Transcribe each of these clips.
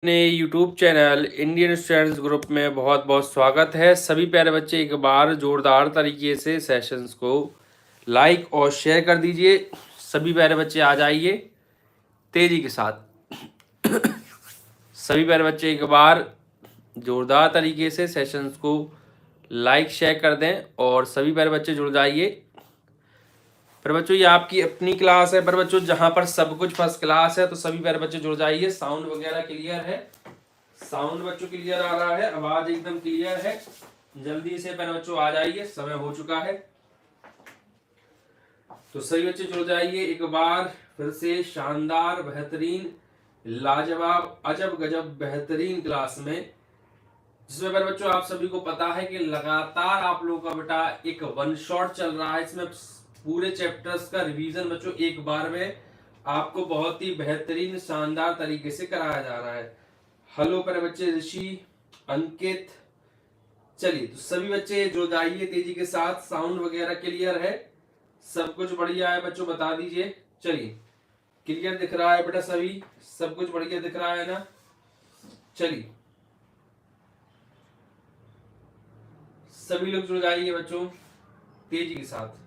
अपने YouTube channel Indian students group में बहुत बहुत स्वागत है। सभी प्यारे बच्चे एक बार जोरदार तरीके से सेशंस को लाइक और शेयर कर दीजिए। सभी प्यारे बच्चे आ जाइए तेजी के साथ। सभी प्यारे बच्चे एक बार जोरदार तरीके से सेशंस को लाइक शेयर कर दें और सभी प्यारे बच्चे जुड़ जाइए। पर बच्चों ये आपकी अपनी क्लास है, पर बच्चों जहां पर सब कुछ फर्स्ट क्लास है, तो सभी प्यारे बच्चे जुड़ जाइए। साउंड वगैरह क्लियर है, साउंड बच्चों क्लियर आ रहा है, आवाज एकदम क्लियर है। जल्दी से प्यारे बच्चों आ जाइए, समय हो चुका है। तो सभी बच्चे जुड़ जाइए एक बार फिर से शानदार बेहतरीन लाजवाब अजब गजब बेहतरीन क्लास में, जिसमें प्यारे बच्चों आप सभी को पता है कि लगातार आप लोगों का बेटा एक वन शॉट चल रहा है। इसमें पूरे चैप्टर्स का रिवीजन बच्चों एक बार में आपको बहुत ही बेहतरीन शानदार तरीके से कराया जा रहा है। हेलो प्यारे बच्चे, ऋषि, अंकित, चलिए तो सभी बच्चे जुड़ जाइए तेजी के साथ। साउंड वगैरह क्लियर है, सब कुछ बढ़िया है बच्चों, बता दीजिए। चलिए क्लियर दिख रहा है बेटा, सभी सब कुछ बढ़िया दिख रहा है ना? चलिए सभी लोग जुड़ जाइए बच्चों तेजी के साथ।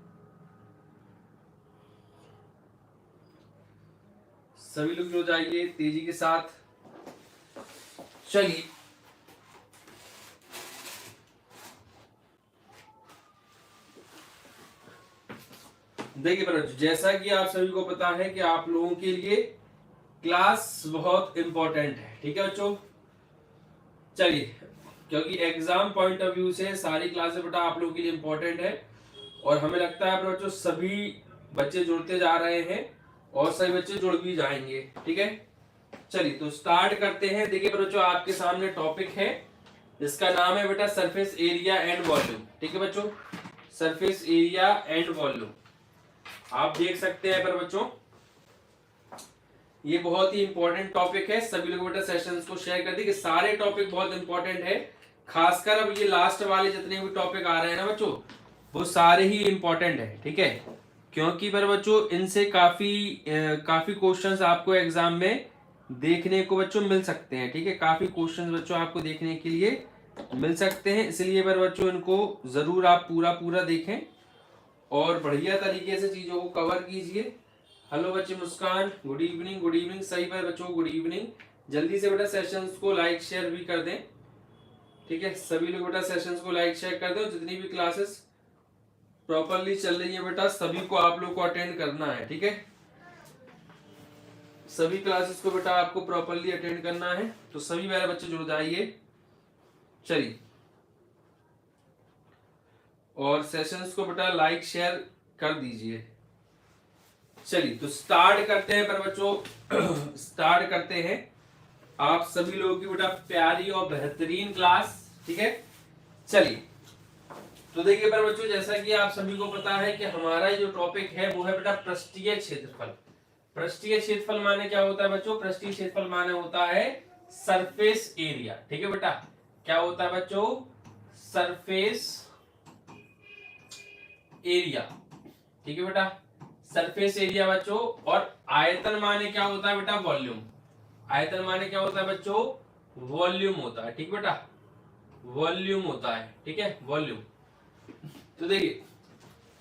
सभी लोग जुड़ जाइए तेजी के साथ। चलिए देखिए बच्चों, जैसा कि आप सभी को पता है कि आप लोगों के लिए क्लास बहुत इंपॉर्टेंट है, ठीक है बच्चों। चलिए, क्योंकि एग्जाम पॉइंट ऑफ व्यू से सारी क्लासेस बेटा आप लोगों के लिए इंपॉर्टेंट है और हमें लगता है बच्चों सभी बच्चे जुड़ते जा रहे हैं और सभी बच्चे जुड़ भी जाएंगे, ठीक है। चलिए तो स्टार्ट करते हैं। देखिए बच्चों, आपके सामने टॉपिक है जिसका नाम है बेटा सरफेस एरिया एंड वॉल्यूम, ठीक है बच्चों। सरफेस एरिया एंड वॉल्यूम आप देख सकते हैं पर बच्चों ये बहुत ही इंपॉर्टेंट टॉपिक है। सभी लोग बेटा सेशंस को शेयर कर दी कि सारे टॉपिक बहुत इंपॉर्टेंट है। खासकर अब ये लास्ट वाले जितने भी टॉपिक आ रहे हैं ना बच्चों, वो सारे ही इंपॉर्टेंट है, ठीक है। क्योंकि पर बच्चों इनसे काफी क्वेश्चंस आपको एग्जाम में देखने को बच्चों मिल सकते हैं, ठीक है। काफी क्वेश्चंस बच्चों आपको देखने के लिए मिल सकते हैं, इसलिए पर बच्चों इनको जरूर आप पूरा देखें और बढ़िया तरीके से चीजों को कवर कीजिए। हेलो बच्चे, मुस्कान, गुड इवनिंग, गुड इवनिंग। सही पर बच्चों गुड इवनिंग। जल्दी से बेटा सेशंस को लाइक शेयर भी कर दें, ठीक है। सभी लोग बेटा सेशंस को लाइक शेयर कर दो। जितनी भी क्लासेस प्रॉपरली चल रही है बेटा सभी को आप लोग को अटेंड करना है, ठीक है। सभी क्लासेस को बेटा आपको प्रॉपरली अटेंड करना है, तो सभी मेरे बच्चे जुड़ जाइए। चलिए और सेशंस को बेटा लाइक शेयर कर दीजिए। चलिए तो स्टार्ट करते हैं पर बच्चों स्टार्ट करते हैं आप सभी लोगों की बेटा प्यारी और बेहतरीन क्लास, ठीक है। चलिए तो देखिए पर बच्चों, जैसा कि आप सभी को पता है कि हमारा जो टॉपिक है वो है बेटा पृष्ठीय क्षेत्रफल। पृष्ठीय क्षेत्रफल माने क्या होता है बच्चों? पृष्ठीय क्षेत्रफल माने होता है सरफेस एरिया, ठीक है बेटा। क्या होता है बच्चों? सरफेस एरिया, ठीक है बेटा। सरफेस एरिया बच्चों। और आयतन माने क्या होता है बेटा? वॉल्यूम। आयतन माने क्या होता है बच्चों? वॉल्यूम होता है, ठीक बेटा। वॉल्यूम होता है, ठीक है, वॉल्यूम। तो देखिए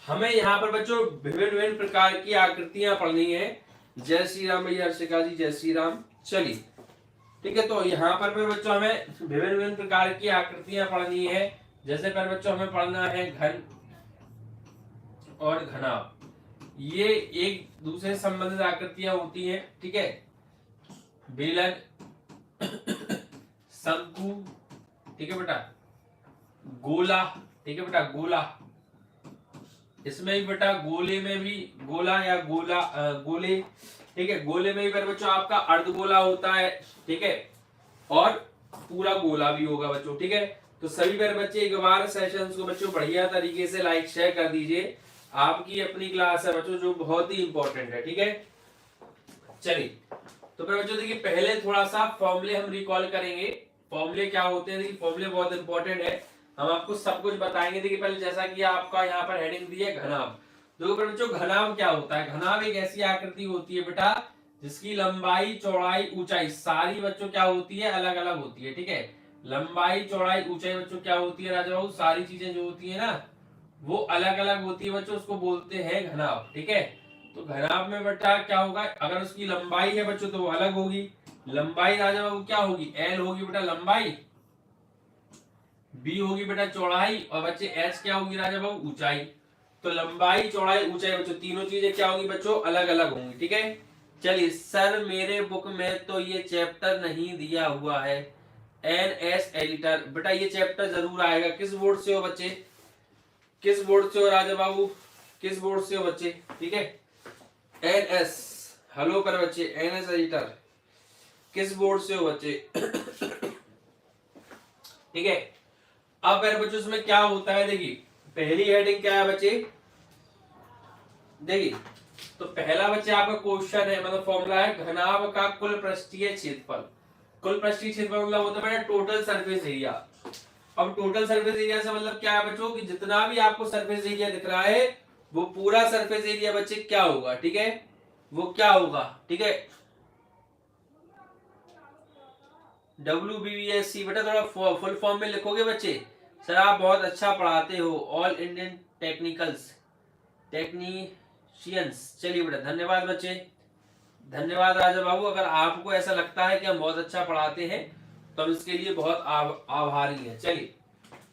हमें यहाँ पर बच्चों विभिन्न विभिन्न प्रकार की आकृतियां पढ़नी है। जय श्री राम भैया, हर्षिका जी, जय श्री राम। चलिए ठीक है, तो यहाँ पर बच्चों हमें विभिन्न विभिन्न प्रकार की आकृतियां पढ़नी है। जैसे पर बच्चों हमें पढ़ना है घन और घनाभ, ये एक दूसरे से संबंधित आकृतियां होती हैं, ठीक है। बेलन, शंकु, ठीक है बेटा, गोला, ठीक है बेटा, गोला। इसमें भी बेटा गोले में भी गोला या गोले, ठीक है। गोले में भी बच्चों आपका अर्धगोला होता है, ठीक है, और पूरा गोला भी होगा बच्चों, ठीक है। तो सभी मेरे बच्चे एक बार सेशंस को बच्चों बढ़िया तरीके से लाइक शेयर कर दीजिए। आपकी अपनी क्लास है बच्चों जो बहुत ही इंपॉर्टेंट है, ठीक है। चलिए तो फिर बच्चों देखिए पहले थोड़ा सा फॉर्मूले हम रिकॉल करेंगे। फॉर्मूले क्या होते हैं? देखिए फॉर्मूले बहुत इंपॉर्टेंट है, हम आपको सब कुछ बताएंगे। देखिए पहले जैसा कि आपका यहाँ पर हेडिंग दी है घनाभ। देखो बच्चों घनाभ क्या होता है? घनाभ एक ऐसी आकृति होती है बेटा जिसकी लंबाई चौड़ाई ऊंचाई सारी बच्चों क्या होती है, अलग अलग होती है। ठीक है, लंबाई चौड़ाई ऊंचाई बच्चों क्या होती है राजा बाबू, सारी चीजें जो होती है ना वो अलग अलग होती है बच्चों, उसको बोलते हैं घनाभ। ठीक है, तो घनाभ में बेटा क्या होगा, अगर उसकी लंबाई है बच्चों तो वो अलग होगी, लंबाई राजा बाबू क्या होगी, एल होगी बेटा लंबाई, बी होगी बेटा चौड़ाई, और बच्चे एच क्या होगी राजा बाबू, ऊंचाई। तो लंबाई चौड़ाई ऊंचाई बच्चों तीनों चीजें क्या होंगी बच्चों, अलग अलग होंगी। ठीक है, चलिए सर मेरे बुक में तो ये चैप्टर नहीं दिया हुआ है, एनएस एडिटर। बेटा ये चैप्टर जरूर आएगा। किस बोर्ड से हो बच्चे, किस बोर्ड से हो राजा बाबू, किस बोर्ड से हो बच्चे। ठीक है, एनएस, हेलो कर बच्चे, एनएस एडिटर किस बोर्ड से हो बच्चे। ठीक है, अब मेरे बच्चों इसमें क्या होता है, देखिए पहली हेडिंग क्या है बच्चे, देखिए तो पहला बच्चे आपका क्वेश्चन है, मतलब फॉर्मूला है घनाभ का कुल पृष्ठीय क्षेत्रफल। कुल पृष्ठीय क्षेत्रफल मतलब होता है टोटल सरफेस एरिया। अब टोटल सरफेस एरिया से मतलब क्या है बच्चों कि जितना भी आपको सरफेस एरिया दिख रहा है वो पूरा सरफेस एरिया बच्चे क्या होगा, ठीक है वो क्या होगा। ठीक है, WBSC बेटा थोड़ा फुल फॉर्म में लिखोगे बच्चे। सर आप बहुत अच्छा पढ़ाते हो, ऑल इंडियन टेक्नीशियंस। चलिए बेटा धन्यवाद बच्चे, धन्यवाद राजा बाबू। अगर आपको ऐसा लगता है कि हम बहुत अच्छा पढ़ाते हैं तो हम इसके लिए बहुत आभारी हैं। चलिए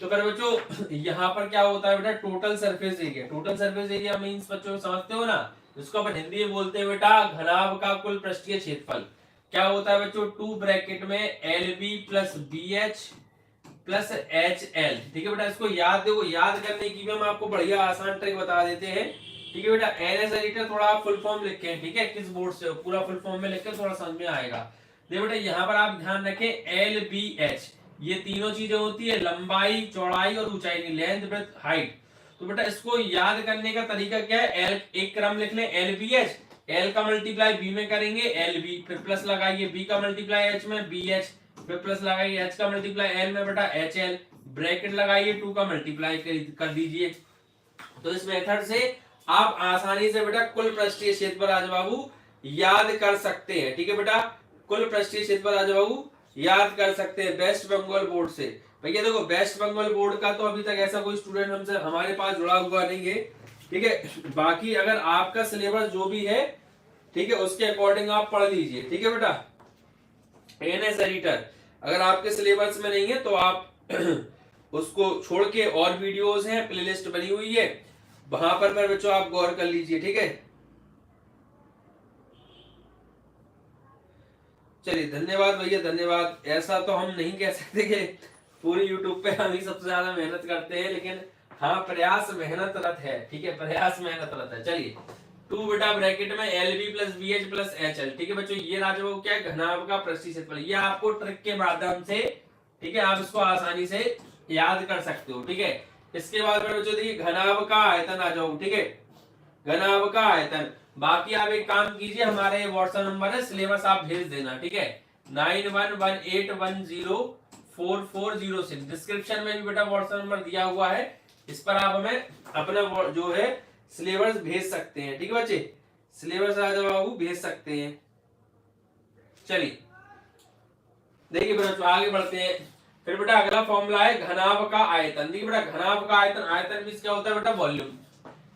तो फिर बच्चों यहाँ पर क्या होता है बेटा, total surface area. Total surface area means बच्चों समझते हो ना, इसको अपन हिंदी में बोलते हैं बेटा घनाभ का कुल पृष्ठीय क्षेत्रफल। क्या होता है बच्चों, 2 ब्रैकेट में LB plus BH plus HL। ठीक है बेटा, इसको याद देखो, याद करने की भी हम आपको बढ़िया आसान ट्रिक बता देते हैं। ठीक है बेटा, एनएस एडिटर थोड़ा आप फुल फॉर्म लिख के, ठीक है किस बोर्ड से हो, पूरा फुल फॉर्म में लिख के थोड़ा समझ में आएगा। देखो बेटा यहाँ पर आप ध्यान रखें LBH, ये तीनों चीजें होती है लंबाई चौड़ाई और ऊंचाई, लेंथ ब्रेथ हाइट। तो बेटा इसको याद करने का तरीका क्या है, एल एक क्रम लिख लें LBH, एल का मल्टीप्लाई बी में करेंगे LB, फिर प्लस लगाइए बी का मल्टीप्लाई एच में BH, फिर प्लस लगाइए एच का मल्टीप्लाई एल में बेटा HL, ब्रैकेट लगाइए 2 का मल्टीप्लाई कर दीजिए। तो इस मेथड से आप आसानी से बेटा कुल पृष्ठीय क्षेत्रफल राजा बाबू याद कर सकते हैं। ठीक है बेटा, कुल पृष्ठीय क्षेत्रफल राजा बाबू याद कर सकते हैं वेस्ट बंगाल बोर्ड से। भैया देखो वेस्ट बंगाल बोर्ड का तो अभी तक ऐसा कोई स्टूडेंट हमसे हमारे पास जुड़ा हुआ नहीं है। ठीक है, बाकी अगर आपका सिलेबस जो भी है ठीक है उसके अकॉर्डिंग आप पढ़ लीजिए। ठीक है बेटा, एनएस एडिटर अगर आपके सिलेबस में नहीं है तो आप उसको छोड़ के और वीडियोस हैं, प्लेलिस्ट बनी हुई है, वहां पर मेरे बच्चों आप गौर कर लीजिए। ठीक है, चलिए धन्यवाद भैया धन्यवाद। ऐसा तो हम नहीं कह सकते कि पूरी यूट्यूब पे हम ही सबसे ज्यादा मेहनत करते हैं, लेकिन हाँ प्रयास मेहनतरत है। ठीक है, प्रयास मेहनतरत है। चलिए 2 बेटा ब्रैकेट में LB plus BH plus HL। ठीक है बच्चों, ये राजा वो क्या है घनाभ का पृष्ठीय क्षेत्रफल, ये आपको ट्रिक के माध्यम से ठीक है आप इसको आसानी से याद कर सकते हो। ठीक है, इसके बाद बच्चों देखिए घनाभ का आयतन आ जाओ। ठीक है, घनाभ का आयतन, बाकी आप एक काम कीजिए हमारे व्हाट्सएप नंबर है, सिलेबस आप भेज देना। ठीक है, 9118104406, डिस्क्रिप्शन में भी बेटा व्हाट्सएप नंबर दिया हुआ है, इस पर आप हमें अपना जो है सिलेबस भेज सकते हैं। ठीक है बच्चे, सिलेबस राजा बाबू भेज सकते हैं। चलिए देखिए बेटा आगे बढ़ते हैं। फिर बेटा अगला फॉर्मूला है घनाभ का आयतन। देखिए बेटा घनाभ का आयतन, आयतन मींस क्या होता है बेटा वॉल्यूम।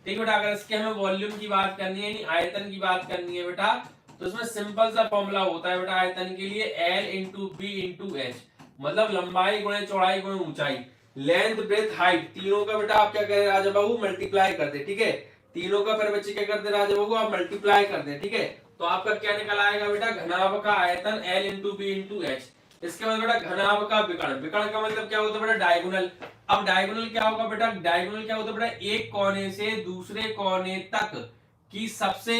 ठीक है बेटा, अगर इसके हमें वॉल्यूम की बात करनी है यानी आयतन की बात करनी है बेटा, तो इसमें सिंपल सा फॉर्मूला होता है बेटा आयतन के लिए L into B into H, मतलब लंबाई गुणे चौड़ाई गुणे ऊंचाई, लेंथ ब्रेथ हाइट, तीनों का बेटा आप क्या करें राजा बाबू मल्टीप्लाई कर दे। ठीक है, तीनों का फिर बच्चे क्या करते राजा बाबू आप मल्टीप्लाई कर दे। ठीक है, तो आपका क्या निकल आएगा बेटा घनाभ का आयतन L into B into H. इसके बाद बेटा घनाभ का विकर्ण, विकर्ण का मतलब क्या होता है बेटा डायगोनल। अब डायगोनल क्या होगा बेटा, डायगोनल क्या होता है बेटा एक कोने से दूसरे कोने तक की सबसे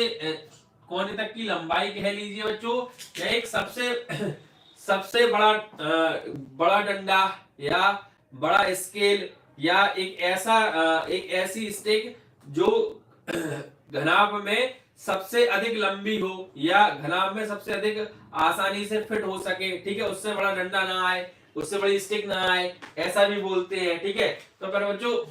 कोने तक की लंबाई कह लीजिए बच्चों, या एक सबसे बड़ा डंडा या बड़ा स्केल या एक ऐसी स्टिक जो घनाभ में सबसे अधिक लंबी हो या घनाभ में सबसे अधिक आसानी से फिट हो सके। ठीक है, उससे बड़ा डंडा ना आए, उससे बड़ी स्टिक ना आए, ऐसा भी बोलते हैं। ठीक है, तो पर बच्चों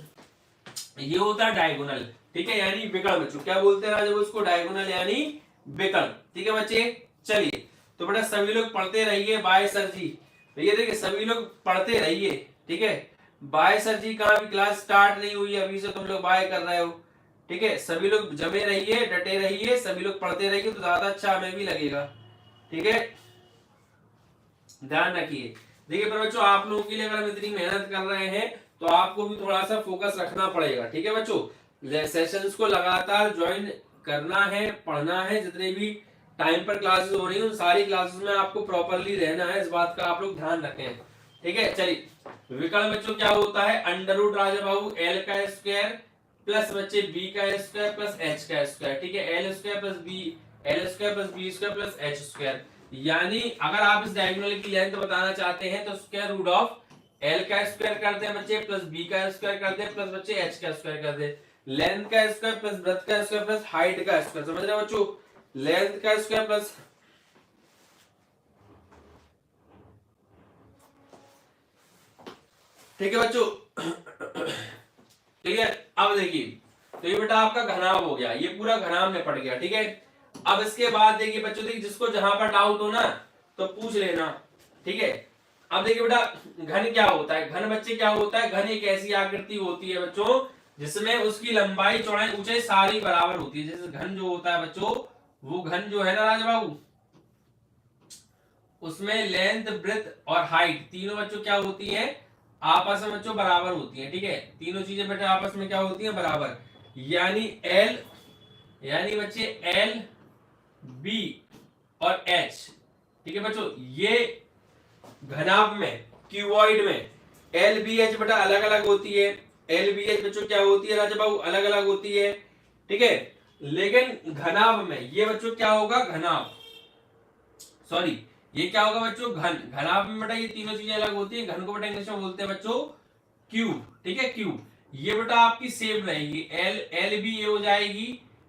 ये होता है डायगोनल। ठीक है, यानी विकर्ण। बच्चों क्या बोलते हैं राजा उसको, डायगोनल यानी विकर्ण। ठीक है बच्चे, चलिए तो बेटा सभी लोग पढ़ते रहिए। बाय सर जी, भैया देखिए सभी लोग पढ़ते रहिए। ठीक है, बाय सर जी का भी क्लास स्टार्ट नहीं हुई, अभी से तुम लोग बाय कर रहे हो। ठीक है, सभी लोग जमे रहिए, डटे रहिए, सभी लोग पढ़ते रहिए तो ज्यादा अच्छा हमें भी लगेगा। ठीक है, ध्यान रखिए। देखिए पर बच्चों आप लोगों के लिए अगर हम इतनी मेहनत कर रहे हैं तो आपको भी थोड़ा सा फोकस रखना पड़ेगा। ठीक है बच्चों, सेशंस को लगातार ज्वाइन करना है, पढ़ना है। जितने भी टाइम पर क्लासेस हो रही है उन सारी क्लासेस में आपको प्रॉपरली रहना है, इस बात का आप लोग ध्यान रखें। ठीक है, चलिए विकर्ण बच्चों क्या होता है, अंडर रूट राजा बाबू एल का स्क्वायर प्लस बच्चे बी का स्क्वायर प्लस एच का स्क्वायर। ठीक है, L square plus B, L square plus B square plus H square. यानी अगर आप इस डायगोनल की लेंथ बताना चाहते हैं तो स्क्वायर रूट ऑफ एल का स्क्वायर करते हैं बच्चे, प्लस बी का स्क्वायर करते हैं, प्लस बच्चे एच का स्क्वायर करते हैं। लेंथ का स्क्वायर प्लस ब्रेड्थ का स्क्वायर प्लस हाइट का स्क्वायर। समझ रहे हो बच्चों, लेंथ का स्क्वायर प्लस, ठीक है बच्चों ठीक है। अब देखिए तो ये बेटा आपका घनाभ हो गया, ये पूरा घनाभ में पड़ गया। ठीक है, अब इसके बाद देखिए बच्चों, देखिए जिसको जहां पर डाउट हो ना तो पूछ लेना। ठीक है, अब देखिए बेटा घन क्या होता है, घन बच्चे क्या होता है, घन एक ऐसी आकृति होती है बच्चों जिसमें उसकी लंबाई चौड़ाई ऊंचाई सारी बराबर होती है। जैसे घन जो होता है बच्चों, वो घन जो है ना राजबाबू, उसमें लेंथ ब्रेड्थ और हाइट तीनों बच्चों क्या होती है, आपस में बच्चों बराबर होती है। ठीक है, तीनों चीजें बेटा आपस में क्या होती है, बराबर। यानी एल, यानी बच्चे एल बी और एच। ठीक है बच्चों, ये घनाभ में क्यूबॉइड में एल बी एच बेटा अलग अलग होती है। एल बी एच बच्चों क्या होती है राजा बाबू, अलग अलग होती है। ठीक है, लेकिन घनाभ में ये बच्चों क्या होगा, घनाभ, सॉरी ये क्या होगा बच्चों, घन। घनाभ में बेटा ये तीनों चीजें अलग होती है। घन को बेटा इंग्लिश में बोलते हैं बच्चों क्यूब। ठीक है, क्यूब। ये बेटा आपकी सेम रहेगी, एल, एल भी ए हो जाएगी,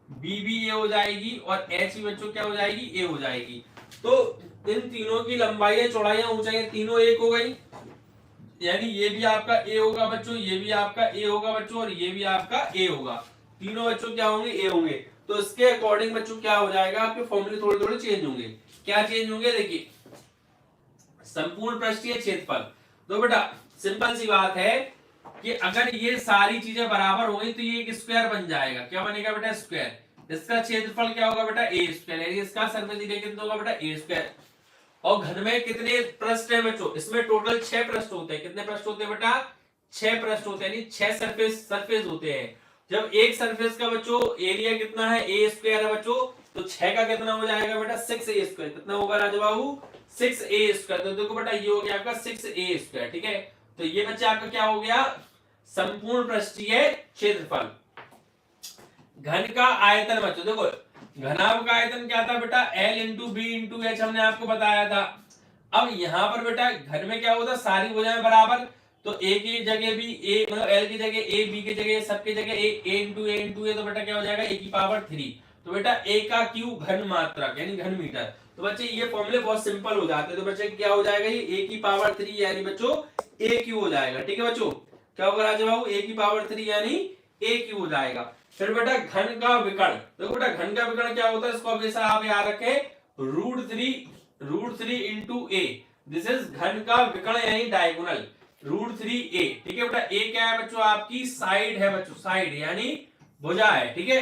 बी भी ए हो जाएगी और एच भी बच्चों क्या हो जाएगी, ए हो जाएगी। तो इन तीनों की लंबाई चौड़ाइयां ऊंचाइयां तीनों एक हो गई। यानी ये भी आपका ए होगा बच्चों, ये भी आपका ए होगा बच्चों और ये भी आपका ए होगा। तीनों बच्चों क्या होंगे, ए होंगे। तो इसके अकॉर्डिंग बच्चों क्या हो जाएगा, आपके फॉर्मूले थोड़े थोड़े चेंज होंगे। क्या चेंज होंगे, देखिए संपूर्ण पृष्ठीय क्षेत्रफल। तो बेटा सिंपल सी बात है कि अगर ये सारी चीजें बराबर हो गई तो ये एक स्क्वायर बन जाएगा। क्या बनेगा बेटा, स्क्वायर। इसका क्षेत्रफल क्या होगा बेटा, ए स्क्वायर। यानी इसका सरफेस एरिया कितना होगा बेटा, ए स्क्वायर। और घन में कितने पृष्ठ है बच्चों, इसमें टोटल 6 पृष्ठ होते हैं। कितने पृष्ठ होते हैं बेटा, 6 पृष्ठ होते हैं, यानी 6 सरफेस होते हैं। जब एक सरफेस का बच्चों एरिया कितना है, ए स्क्वायर है बच्चों, तो 6 का कितना हो जाएगा बेटा, 6a स्क्वायर। कितना होगा राजा बाबू, 6a स्क्वायर। तो देखो बेटा ये हो गया आपका 6a स्क्वायर। ठीक है, तो ये बच्चा आपका क्या हो गया, संपूर्ण पृष्ठीय क्षेत्रफल। घन का आयतन बच्चों, देखो घनाभ का आयतन क्या था बेटा, L into B into H, हमने आपको बताया था। अब यहाँ पर बेटा घन में क्या होता, सारी भुजाएं बराबर, तो ए की जगह भी ए, मतलब एल की जगह ए, बी की जगह सबकी जगह ए इंटू ए, तो बेटा क्या हो जाएगा, ए की पावर 3। तो बेटा ए का क्यू घन मात्रक यानी घन मीटर। तो बच्चे ये फॉर्मूले बहुत सिंपल हो जाते हैं। तो बच्चे क्या हो जाएगा, ये ए की पावर 3 यानी बच्चों ए क्यू हो जाएगा। ठीक है बच्चों, क्या होगा राजा बाबू, ए की पावर 3 यानी ए क्यू हो जाएगा। फिर बेटा घन का विकर्ण, देखो बेटा घन का विकर्ण क्या होता है, इसको हमेशा आप याद रखें, √3 इंटू ए। दिस इज घन का विकर्ण यानी डायगोनल, √3a। ठीक है बेटा, ए क्या है बच्चों, आपकी साइड है बच्चों, साइड यानी भुजा है। ठीक है,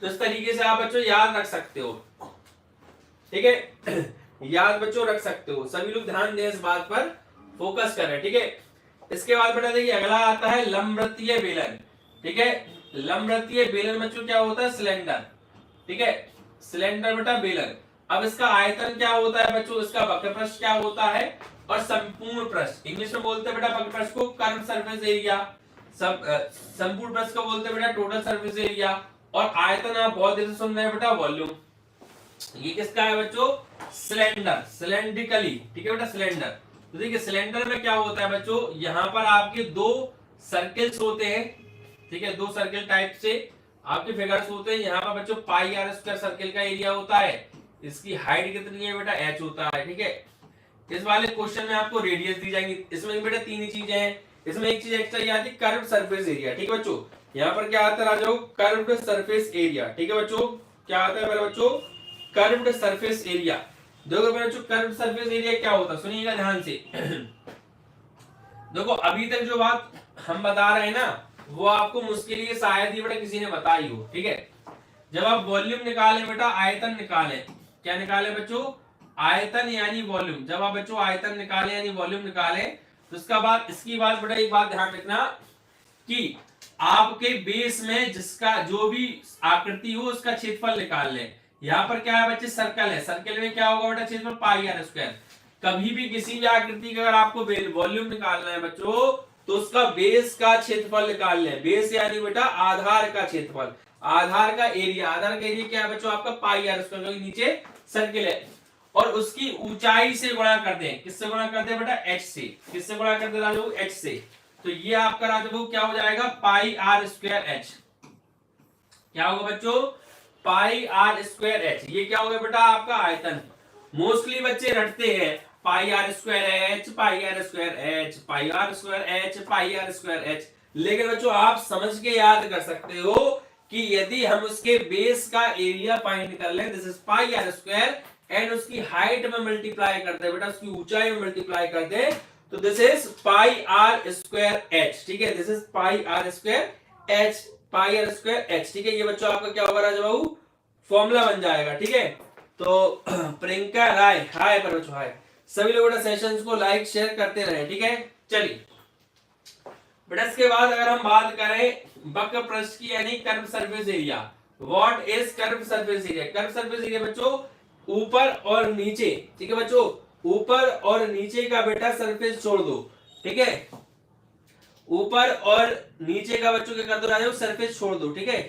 तो इस तरीके से आप बच्चों याद रख सकते हो। ठीक है याद बच्चों रख सकते हो, सभी लोग ध्यान दें इस बात पर, फोकस करें। ठीक है, इसके बाद बेटा देखिए अगला आता है लंबवृत्तीय बेलन। ठीक है, लंबवृत्तीय बेलन बच्चों क्या होता है, सिलेंडर। ठीक है, सिलेंडर बेटा बेलन। अब इसका आयतन क्या होता है बच्चों, इसका वक्रपृष्ठ क्या होता है और संपूर्ण पृष्ठ, इंग्लिश में बोलते हैं बेटा वक्रपृष्ठ को कर्व सरफेस एरिया, संपूर्ण पृष्ठ को बोलते हैं बेटा टोटल सरफेस एरिया, और आयतन आप बहुत देर से सुन रहे हैं बेटा वॉल्यूम। ये किसका है बच्चों, सिलेंडर, सिलेंड्रिकली। ठीक है बेटा, सिलेंडर। तो देखिए सिलेंडर में क्या होता है बच्चों, यहाँ पर आपके दो सर्कल्स होते हैं। ठीक है, दो सर्कल टाइप से आपके फिगर्स होते हैं। यहाँ पर बच्चों पाई आर स्क्वायर सर्कल का एरिया होता है, इसकी हाइट कितनी है बेटा, h होता है। ठीक है, इस वाले क्वेश्चन में आपको रेडियस दी जाएंगी। इसमें बेटा तीन ही चीजें हैं, इसमें एक चीज एक्स्ट्रा ये आती है कर्व सरफेस एरिया। ठीक है बच्चों, यहाँ पर क्या आता है राजा, कर्व्ड सरफेस एरिया। ठीक है बच्चों, क्या आता है मेरे बच्चों, कर्व्ड सरफेस एरिया। देखो मेरे बच्चों कर्व्ड सरफेस एरिया क्या होता है, सुनिएगा ध्यान से। देखो अभी तक जो बात हम बता रहे हैं ना, वो आपको मुश्किल ही शायद ही बेटा किसी ने बताई हो, ठीक है। जब आप वॉल्यूम निकालें बेटा, आयतन निकालें, क्या निकालें बच्चों, आयतन यानी वॉल्यूम। जब आप बच्चों आयतन निकालें यानी वॉल्यूम निकालें, तो उसका बाद इसकी बात बेटा एक बात ध्यान रखना कि आपके बेस में जिसका जो भी आकृति हो उसका क्षेत्रफल निकाल लें। यहाँ पर क्या है बच्चे, सर्कल है, सर्कल में क्या होगा बेटा, क्षेत्रफल पाई आर स्क्वायर। कभी भी किसी भी आकृति का अगर आपको वॉल्यूम निकालना है बच्चों, तो उसका बेस का क्षेत्रफल निकाल लें। बेस यानी बेटा आधार का क्षेत्रफल, आधार का एरिया। आधार का एरिया क्या है बच्चों, आपका पाई आर स्क्वायर, क्योंकि नीचे सर्कल है। और उसकी ऊंचाई से गुणा करते हैं, किससे गुणा करते हैं बेटा, एच से। किससे गुणा करते हैं राजू, एच से। तो ये आपका राजू क्या हो जाएगा, पाई आर स्क्वायर एच। क्या होगा बच्चों, पाई आर स्क्वायर एच। ये क्या होगा बेटा, आपका आयतन। मोस्टली बच्चे रटते हैं pi are square H, pi are square H, pi are square H, pi are square h. लेकिन बच्चों आप समझ के याद कर सकते हो कि यदि हम उसके बेस का एरिया फाइंड कर लें, this is pi are square, and उसकी हाइट में मल्टीप्लाई करते हैं बेटा, उसकी ऊंचाई में मल्टीप्लाई करते हैं, तो this is pi are square H, ठीक है। This is pi are square H, pi are square H, ठीक है। ये बच्चों आपका क्या होगा राजा बाबू, फॉर्मूला बन जाएगा, ठीक है। तो प्रियंका राय, हाय पर बच्चों, हाय। सभी लोग बेटा सेशंस को लाइक शेयर करते रहे, ठीक है। चलिए बेटा इसके बाद अगर हम बात करें वक्र पृष्ठ की यानी curve surface area, what is curve surface area. Curve surface area बच्चों ऊपर और नीचे, ठीक है बच्चों, ऊपर और नीचे का बेटा सरफेस छोड़ दो, ठीक है। ऊपर और नीचे का बच्चों क्या कर दो राजा, सरफेस छोड़ दो, ठीक है।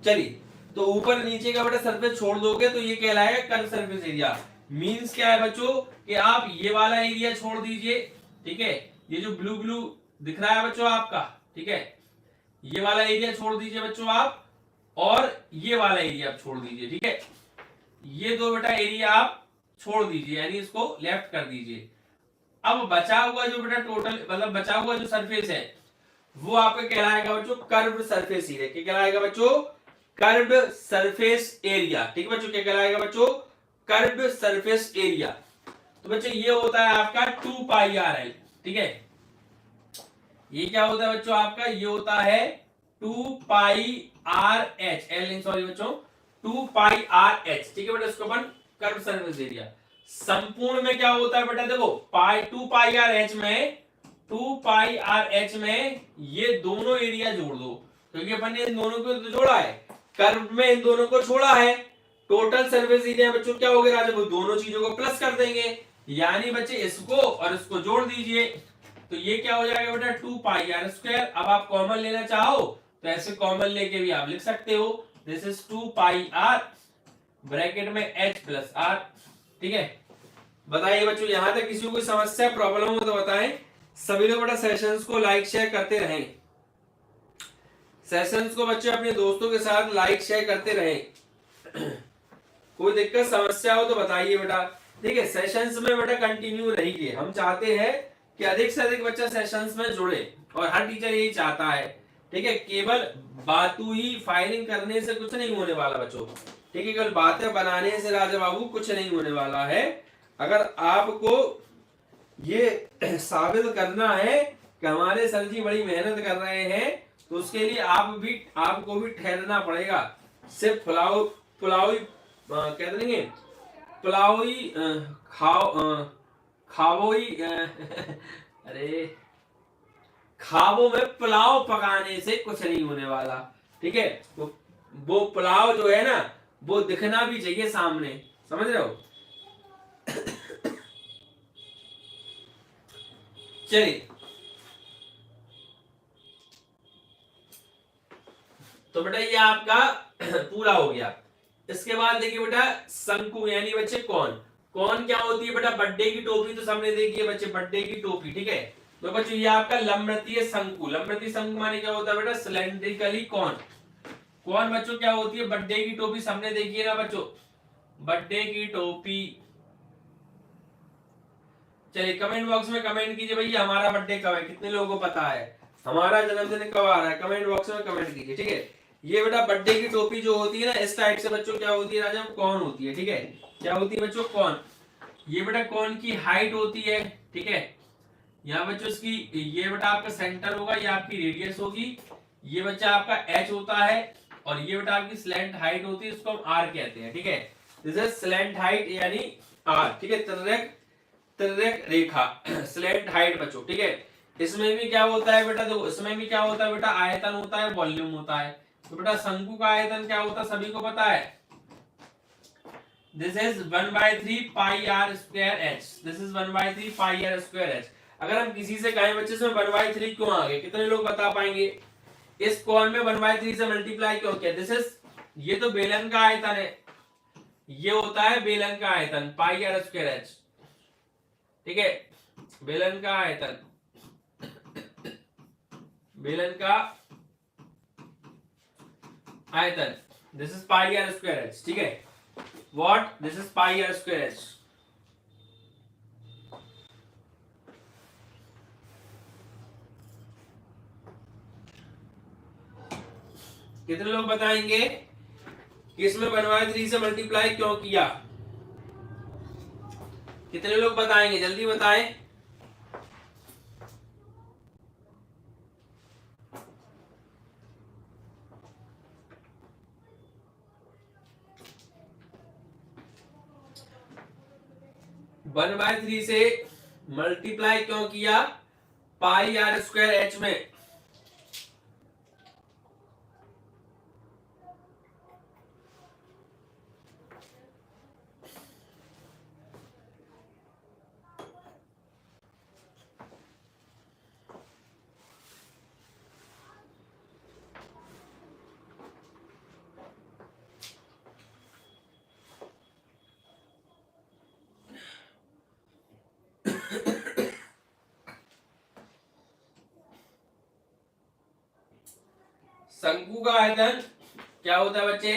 चलिए तो ऊपर नीचे का बेटा सरफेस छोड़ दोगे तो ये कहलाएगा कर्व सरफेस एरिया। मींस क्या है बच्चों कि आप ये वाला एरिया छोड़ दीजिए, ठीक है। ये जो ब्लू ब्लू दिख रहा है बच्चों आपका, ठीक है, ये वाला एरिया छोड़ दीजिए बच्चों आप, और ये वाला एरिया आप छोड़ दीजिए, ठीक है। ये दो बेटा एरिया आप छोड़ दीजिए, यानी इसको लेफ्ट कर दीजिए। अब बचा हुआ जो बेटा टोटल मतलब बचा हुआ जो सरफेस है वो आपका कहलाएगा बच्चों कर्व्ड सरफेस एरिया। क्या कहलाएगा बच्चों, कर्व्ड सरफेस एरिया, ठीक है बच्चों। क्या कहलाएगा बच्चों, कर्व्ड सरफेस एरिया। तो बच्चों ये होता है आपका 2 पाई आर एल, ठीक है। ये क्या होता है बच्चों आपका, ये होता है 2 pi r H, L sorry बच्चों, 2 पाई आर एच, ठीक है बेटा। इसको अपन कर्व सरफेस एरिया। संपूर्ण में क्या होता है बेटा, देखो पाई 2 पाई आर एच में, 2 पाई आर एच में ये दोनों एरिया जोड़ दो, क्योंकि अपन ने इन दोनों को तो जोड़ा है, कर्व में इन दोनों को छोड़ा है। टोटल सरफेस एरिया बच्चों क्या हो गया राजा, वो दोनों चीजों को प्लस कर देंगे, यानी बच्चे इसको और इसको जोड़ दीजिए, तो ये क्या हो जाएगा बेटा 2 पाई आर स्क्वायर। अब आप कॉमन लेना चाहो तो ऐसे कॉमन लेके भी आप लिख सकते हो, this is 2 pi R bracket में एच प्लस आर, ठीक है। बताइए बच्चों यहां तक किसी को कोई समस्या प्रॉब्लम हो तो बताएं। सभी लोग बेटा सेशंस को लाइक शेयर करते रहें, सेशंस को बच्चे अपने दोस्तों के साथ लाइक शेयर करते रहें। कोई दिक्कत समस्या हो तो बताइए बेटा, ठीक है। सेशंस में बेटा कंटिन्यू रहिए, हम चाहते हैं कि अधिक से अधिक बच्चा सेशंस में जुड़े, और हर टीचर यही चाहता है, ठीक है। केवल बातूई फायरिंग करने से कुछ नहीं होने वाला बच्चों, ठीक है। केवल बातें बनाने से राजा बाबू कुछ नहीं होने वाला है। अगर आपको ये साबित करना है कि हमारे सर जी बड़ी मेहनत कर रहे हैं, तो उसके लिए आपको भी ठहरना पड़ेगा। सिर्फ पुलावी कहते नहीं पुलावी खावोई अरे खाबों में पुलाव पकाने से कुछ नहीं होने वाला, ठीक है। वो पुलाव जो है ना वो दिखना भी चाहिए सामने, समझ रहे हो। चलिए तो बेटा ये आपका पूरा हो गया। इसके बाद देखिए बेटा शंकु यानी बच्चे कौन, कौन क्या होती है बेटा, बर्थडे की टोपी तो सबने देखी है बच्चे, बर्थडे की टोपी, ठीक है। तो बच्चों ये आपका लंबवृत्तीय शंकु, लंबवृत्तीय शंकु माने क्या होता है बेटा, सिलेंड्रिकली कौन, कौन बच्चों क्या होती है, बर्थडे की टोपी सबने देखी है ना बच्चों, बर्थडे की टोपी। चलिए कमेंट बॉक्स में कमेंट कीजिए भैया हमारा बर्थडे कब है, कितने लोगों को पता है हमारा जन्मदिन कब आ रहा है, कमेंट बॉक्स में कमेंट कीजिए, ठीक है। ये बेटा बर्थडे की टोपी जो होती है ना इस टाइप से बच्चों क्या होती है राजा, कौन होती है, ठीक है। क्या होती है बच्चों, कौन। ये बेटा कौन की हाइट होती है, ठीक है। यहाँ बच्चों इसकी, ये बेटा आपका सेंटर होगा, ये आपकी रेडियस होगी, ये बच्चा आपका एच होता है, और ये बेटा आपकी स्लैंट हाइट होती है, इसको हम आर कहते हैं, ठीक है। दिस इज स्लैंट हाइट यानी आर, ठीक है। तिर्यक रेखा स्लैंट हाइट बच्चों, ठीक है। इसमें भी क्या होता है बेटा, देखो इसमें भी क्या होता है बेटा, आयतन होता है, वॉल्यूम होता है। तो बेटा शंकु का आयतन क्या होता है सभी को पता है, this is 1/3 pi are square H, this is 1/3 pi are square H. अगर हम किसी से कहें बच्चे से 1/3 क्यों आ गए, कितने लोग बता पाएंगे। इस कोण में 1/3 से मल्टीप्लाई क्यों किया, दिस इज, ये तो बेलन का आयतन है, ये होता है बेलन का आयतन पाई आर स्क्वायर एच, ठीक है। बेलन का आयतन, बेलन का आयतन, this is pi are square H, ठीक है। What, this is pi are square H. कितने लोग बताएंगे कि इसमें 1/3 से मल्टीप्लाई क्यों किया, कितने लोग बताएंगे, जल्दी बताएं। वन बाय थ्री से मल्टीप्लाई क्यों किया पाई आर स्क्वायर एच में। शंकु का आयतन क्या होता है बच्चे,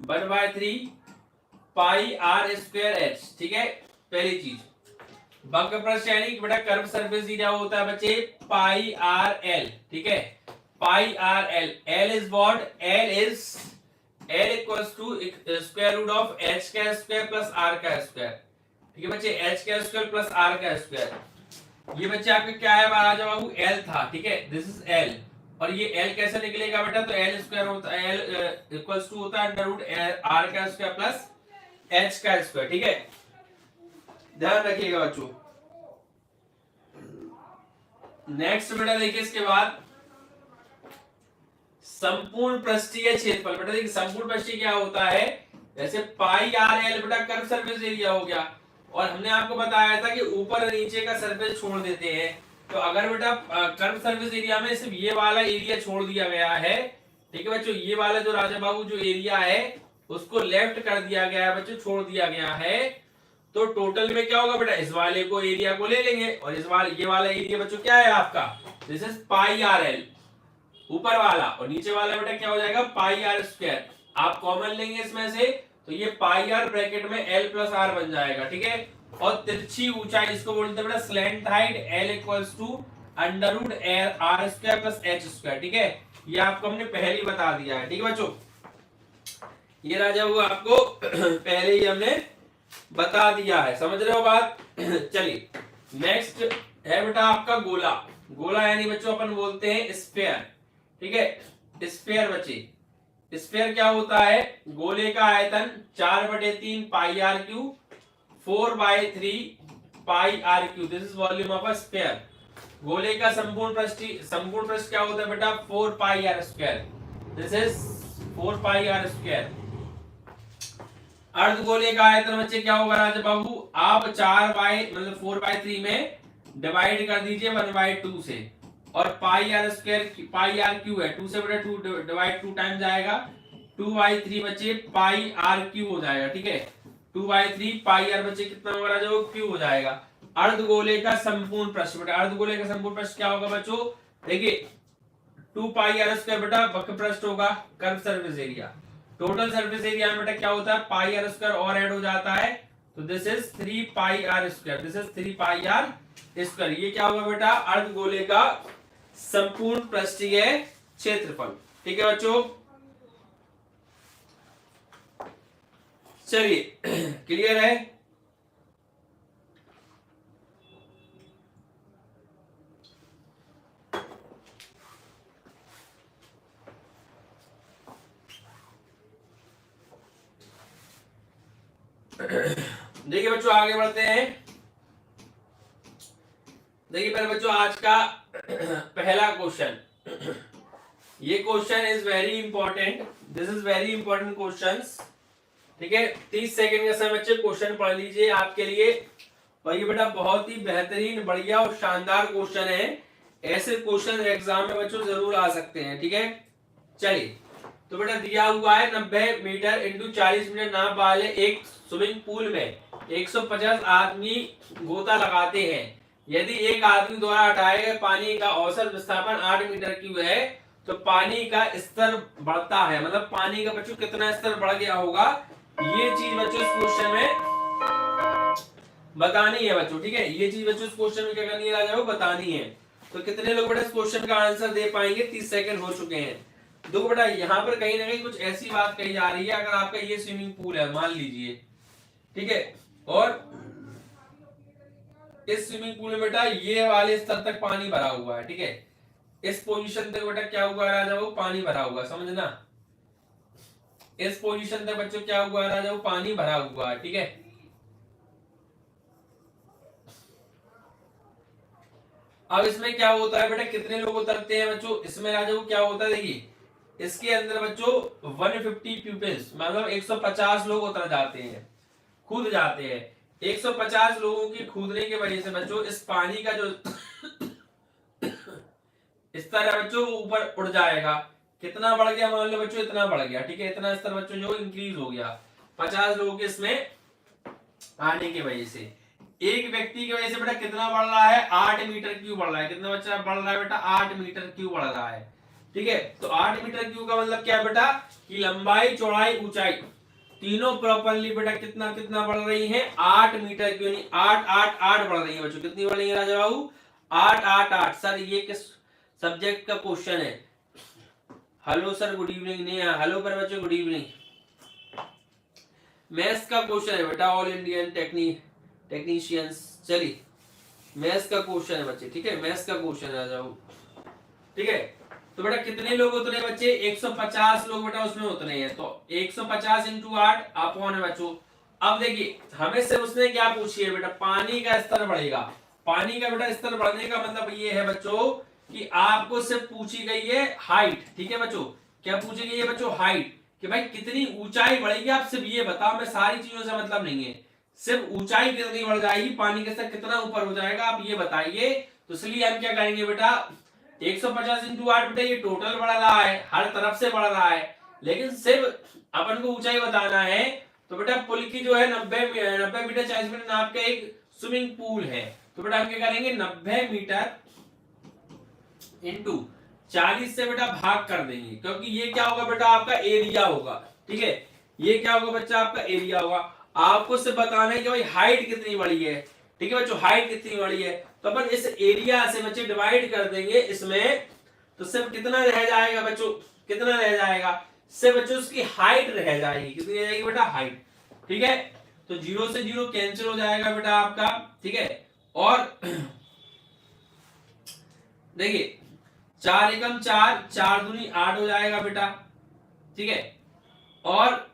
1/3 पाई आर स्क्वायर एच, ठीक है। पहली चीज वक्र पृष्ठ यानी बेटा कर्व सरफेस एरिया होता है बच्चे पाई आर एल, ठीक है। Pi r l, l is what, l equals to square root of h का स्क्वायर प्लस आर का स्क्वायर, ठीक है बच्चे। एच का स्क्वायर प्लस आर का स्क्वायर, ये बच्चे आपका क्या है राजा बाबू, एल था, ठीक है। दिस इज एल, और ये एल कैसे निकलेगा बेटा, तो एल स्क्वायर होता है, एल इक्वल्स टू होता है अंडर रूट आर का स्क्वायर प्लस एच का स्क्वायर, ठीक है। ध्यान रखिएगा बच्चों। नेक्स्ट बेटा देखिए इसके बाद संपूर्ण पृष्ठीय क्षेत्रफल। बेटा देखिए संपूर्ण पृष्ठीय क्या होता है, जैसे पाई आर एल बेटा कर्व सरफेस एरिया हो गया, और हमने आपको बताया था कि ऊपर और नीचे का सरफेस छोड़ देते हैं। तो अगर बेटा कर्व सरफेस एरिया में सिर्फ ये वाला एरिया छोड़ दिया गया है, ठीक है बच्चों, ये वाला जो राजा बाबू जो एरिया है उसको लेफ्ट कर दिया गया है बच्चों, छोड़ दिया गया है, तो टोटल में क्या होगा बेटा, इस वाले को एरिया को ले लेंगे, और इस वाले ये वाला एरिया बच्चों क्या है आपका, this is pi r L ऊपर वाला, और नीचे वाला बेटा क्या हो जाएगा पाई आर स्क्वायर। आप कॉमन लेंगे इसमें से, तो ये पाई आर ब्रैकेट में एल प्लस आर बन जाएगा, ठीक है। और तिरछी ऊंचाई इसको बोलते हैं बेटा slant height, L equals to under root R square plus H square, ठीक है। ये आपको हमने पहले ही बता दिया है, ठीक है बच्चों। ये राजा वो आपको पहले ही हमने बता दिया है, समझ रहे हो बात। चलिए नेक्स्ट है बेटा आपका गोला। गोला यानी बच्चों अपन बोलते हैं स्फीयर, ठीक है। स्फीयर बच्चे, स्फीयर क्या होता है, गोले का आयतन 4/3 pi r cube, 4/3 pi r cube, this is volume of a sphere. गोले का संपूर्ण पृष्ठ क्या होता है बेटा 4 pi are square, this is 4 pi are square. अर्धगोले का आयतन बच्चे क्या होगा राजा बाबू, आप 4/3 में डिवाइड कर दीजिए 1/2 से, और pi are square pi r cube है, 2 से बटा 2 डिवाइड 2 टाइम जाएगा, 2/3 बच्चे पाई आर क्यू हो जाएगा, ठीक है। 2/3 पाई आर बच्चे कितना होगा राजा, वो क्यू हो जाएगा। अर्धगोले का संपूर्ण पृष्ठ, बेटा अर्धगोले का संपूर्ण पृष्ठ क्या होगा बच्चों, देखिए 2 पाई आर स्क्वायर बेटा वक्र पृष्ठ होगा, curve surface area, total surface area में बेटा क्या होता है पाई आर स्क्वायर और ऐड हो जाता है, तो this is 3 pi are square, this is 3 pi are square. ये क्या होगा बेटा अर्धगोले का संपूर्ण पृष्ठीय क्षेत्रफल, ठीक है बच्चों। चलिए क्लियर है। देखिए बच्चों आगे बढ़ते हैं। देखिए पहले बच्चों आज का पहला क्वेश्चन, ये question is very important, this is very important questions. ठीक है, 30 सेकंड का समय बच्चे क्वेश्चन पढ़ लीजिए आपके लिए। और ये बेटा बहुत ही बेहतरीन, बढ़िया और शानदार क्वेश्चन है। ऐसे क्वेश्चन एग्जाम में बच्चों जरूर आ सकते हैं। ठीक है, चलिए तो बेटा दिया हुआ है 90 मीटर इंटू 40 मीटर नाप वाले एक स्विमिंग पूल में 150 आदमी गोता लगाते हैं। यदि एक आदमी द्वारा हटाए गए पानी का औसत विस्थापन 8 मीटर क्यूब है तो पानी का स्तर बढ़ता है, मतलब पानी का बच्चों कितना स्तर बढ़ गया होगा, ये चीज बच्चों इस क्वेश्चन में बतानी है बच्चों। ठीक है, ये चीज बच्चों इस क्वेश्चन में क्या करनी है राजा, बतानी है। तो कितने लोग बेटा इस क्वेश्चन का आंसर दे पाएंगे? 30 सेकंड हो चुके हैं। देखो बेटा यहाँ पर कहीं ना कहीं कुछ ऐसी बात कही जा रही है, अगर आपका ये स्विमिंग पूल है मान लीजिए, ठीक है, और इस स्विमिंग पूल में बेटा ये वाले स्तर तक पानी भरा हुआ है। ठीक है, इस पोजीशन तक बेटा क्या हुआ राजा, वो पानी भरा हुआ, समझना, इस पोजीशन तक बच्चों क्या हुआ राजा, वो पानी भरा हुआ है। ठीक है, अब इसमें क्या होता है बेटा, कितने लोग उतरते हैं बच्चों इसमें राजा, वो क्या होता है, देखिए इसके अंदर बच्चों 150 पीपल्स, मतलब 150 लोग उतर जाते हैं, कूद जाते हैं। 150 लोगों की कूदने की वजह से बच्चों इस पानी का जो स्तर है बच्चों वो ऊपर उड़ जाएगा। कितना बढ़ गया, मान लो बच्चों इतना बढ़ गया। ठीक है, इतना स्तर बच्चों जो इंक्रीज हो गया 50 लोगों के इसमें आने की वजह से। एक व्यक्ति की वजह से बेटा कितना बढ़ रहा है, 8 मीटर क्यूब बढ़ रहा है। कितना बच्चा बढ़ रहा है बेटा, 8 मीटर क्यूब बढ़ रहा है। ठीक है, तो 8 मीटर क्यूब का मतलब क्या है बेटा, कि लंबाई चौड़ाई ऊंचाई तीनों प्रॉपरली बेटा कितना कितना बढ़ रही है, 8 मीटर क्यों नहीं, 8 8 8 बढ़ रही है बच्चों। कितनी बढ़ रही है राजा बाबू, 8 8 8। सर ये किस सब्जेक्ट का क्वेश्चन है? हेलो सर गुड इवनिंग, नहीं है हेलो पर बच्चों गुड इवनिंग। मैथ्स का क्वेश्चन है बेटा, ऑल इंडियन टेक्नीशियंस। चलिए मैथ्स का क्वेश्चन है बच्चे। ठीक है, मैथ्स का क्वेश्चन आ जाओ। ठीक है, तो बेटा कितने लोग उतरे बच्चे, 150 लोग बेटा उसमें उतरे हैं। तो 150 इंटू 8 अपॉन है बच्चों। अब देखिए हमें से उसने क्या पूछी है बेटा, पानी का स्तर बढ़ेगा। पानी का बेटा स्तर बढ़ने का मतलब ये है बच्चों कि आपको सिर्फ पूछी गई है हाइट। ठीक है बच्चों, क्या पूछी गई है बच्चों, हाइट, कि भाई कितनी ऊंचाई बढ़ेगी, आप सिर्फ ये बताओ, मैं सारी चीजों से मतलब नहीं है, सिर्फ ऊंचाई कितनी बढ़ जाएगी, पानी का स्तर कितना ऊपर हो जाएगा, आप ये बताइए। तो इसलिए हम क्या करेंगे बेटा, 150 इंटू 8 बेटा ये टोटल बढ़ रहा है, हर तरफ से बढ़ रहा है, लेकिन सिर्फ अपन को ऊंचाई बताना है। तो बेटा पुल की जो है 90 मीटर 40 मीटर नाप का एक स्विमिंग पूल है। तो बेटा हम क्या करेंगे, 90 मीटर इंटू 40 से बेटा भाग कर देंगे, क्योंकि ये क्या होगा बेटा, आपका एरिया होगा। ठीक है, ये क्या होगा बच्चा, आपका एरिया होगा। आपको सिर्फ बताना है कि भाई हाइट कितनी बड़ी है। ठीक है बच्चों, हाइट कितनी बड़ी है, तो अपन इस एरिया से बच्चे डिवाइड कर देंगे इसमें, तो सिर्फ कितना रह जाएगा बच्चों, कितना रह जाएगा, सिर्फ बच्चों उसकी हाइट रह जाएगी। कितनी रह जाएगी बेटा, हाइट। ठीक है, तो 0 से 0 कैंसिल हो जाएगा बेटा आपका। ठीक है, और देखिए 4 एकम 4, 4 दूनी 8 हो जाएगा बेटा। ठीक है, और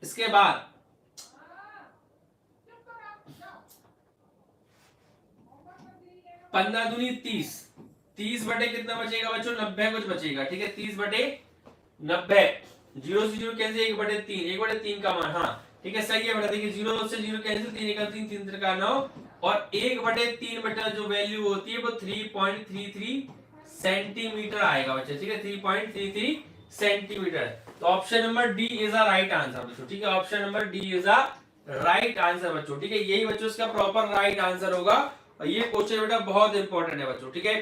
इसके बाद 15 दूनी 30, 30 बटे कितना बचेगा बच्चों, 90 कुछ बचेगा। ठीक है, 30 बटे 90, 0 से 0 कैंसिल, 1 बटे 3, 1 बटे 3 का मान, हाँ ठीक है सही है बेटा। देखिए 0 से 0 कैंसिल, 3 एकम 3, 3 त्रिका 9, और 1 बटे 3 बेटा जो वैल्यू होती है वो 3.33 सेंटीमीटर आएगा बच्चे। ठीक है, 3.33 सेंटीमीटर। तो option number D is a right answer बच्चों। ठीक है, option number D is a right answer बच्चों। ठीक है, यही बच्चों इसका प्रॉपर राइट आंसर होगा। और ये क्वेश्चन बेटा बहुत इंपॉर्टेंट है बच्चों। ठीक है,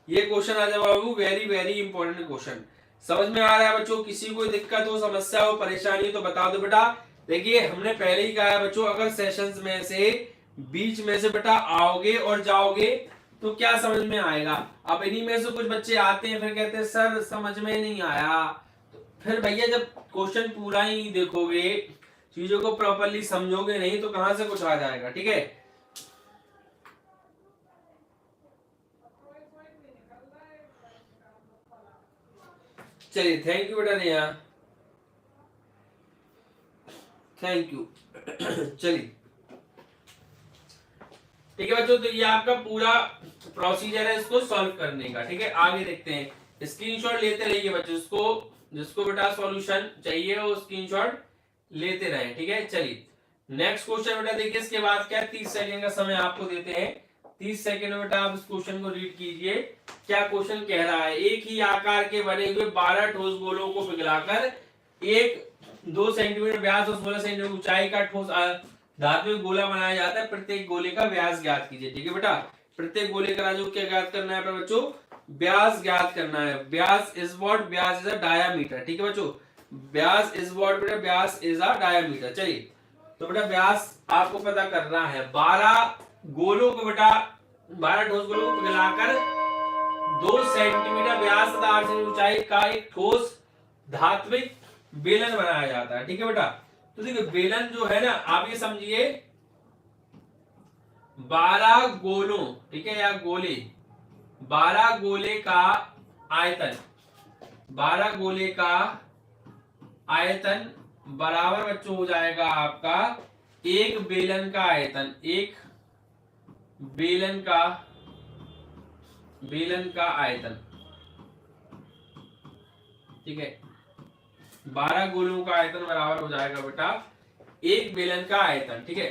ये क्वेश्चन आ जाए बाबू, वेरी वेरी इंपॉर्टेंट क्वेश्चन। समझ में आ रहा है बच्चों? किसी को दिक्कत हो, समस्या हो, परेशानी हो तो बता दो बेटा। देखिए हमने पहले ही कहा है बच्चों, अगर सेशंस में से बीच में से बेटा आओगे और जाओगे तो क्या समझ में आएगा। अब इन्हीं में से कुछ बच्चे आते हैं फिर कहते हैं सर समझ में नहीं आया। तो फिर भैया जब क्वेश्चन पूरा ही देखोगे, चीजों को प्रॉपरली समझोगे नहीं तो कहां से कुछ आ जाएगा। ठीक है, चलिए थैंक यू बेटा नेहा, थैंक यू। चलिए ठीक है बच्चों, तो ये आपका पूरा प्रोसीजर है इसको सॉल्व करने का। ठीक है, आगे देखते हैं। स्क्रीनशॉट लेते रहिए बच्चों, जिसको बेटा सॉल्यूशन चाहिए वो स्क्रीनशॉट लेते रहे। ठीक है, चलिए नेक्स्ट क्वेश्चन बेटा देखिए, इसके बाद क्या 30 सेकंड का समय आपको देते हैं। 30 सेकंड में बेटा आप इस क्वेश्चन को रीड कीजिए। क्या क्वेश्चन कह रहा है, एक ही आकार के बने हुए 12 ठोस गोलों को पिघलाकर एक 2 सेंटीमीटर व्यास और 16 सेंटीमीटर ऊंचाई का ठोस धात्विक गोला बनाया जाता है। प्रत्येक गोले का व्यास ज्ञात कीजिए। ठीक है बेटा, प्रत्येक गोले का राजू क्या ज्ञात करना है बच्चों, व्यास ज्ञात करना है। व्यास इज व्हाट, व्यास इज अ डायामीटर। ठीक है बच्चों, व्यास इज व्हाट बेटा, व्यास इज अ डायामीटर। चलिए तो बेटा व्यास आपको पता करना है। 12 गोलों को बेटा 12 ठोस गोलों को पिघलाकर 2 सेंटीमीटर व्यास तथा 8 सेंटीमीटर ऊंचाई का एक ठोस धात्विक बेलन बनाया जाता है। ठीक है बेटा, तो देखिए बेलन जो है ना, आप ये समझिए 12 गोलों, ठीक है, या गोले, 12 गोले का आयतन, 12 गोले का आयतन बराबर बच्चों हो जाएगा आपका एक बेलन का आयतन, एक बेलन का आयतन। ठीक है, 12 गोलों का आयतन बराबर हो जाएगा बेटा एक बेलन का आयतन। ठीक है,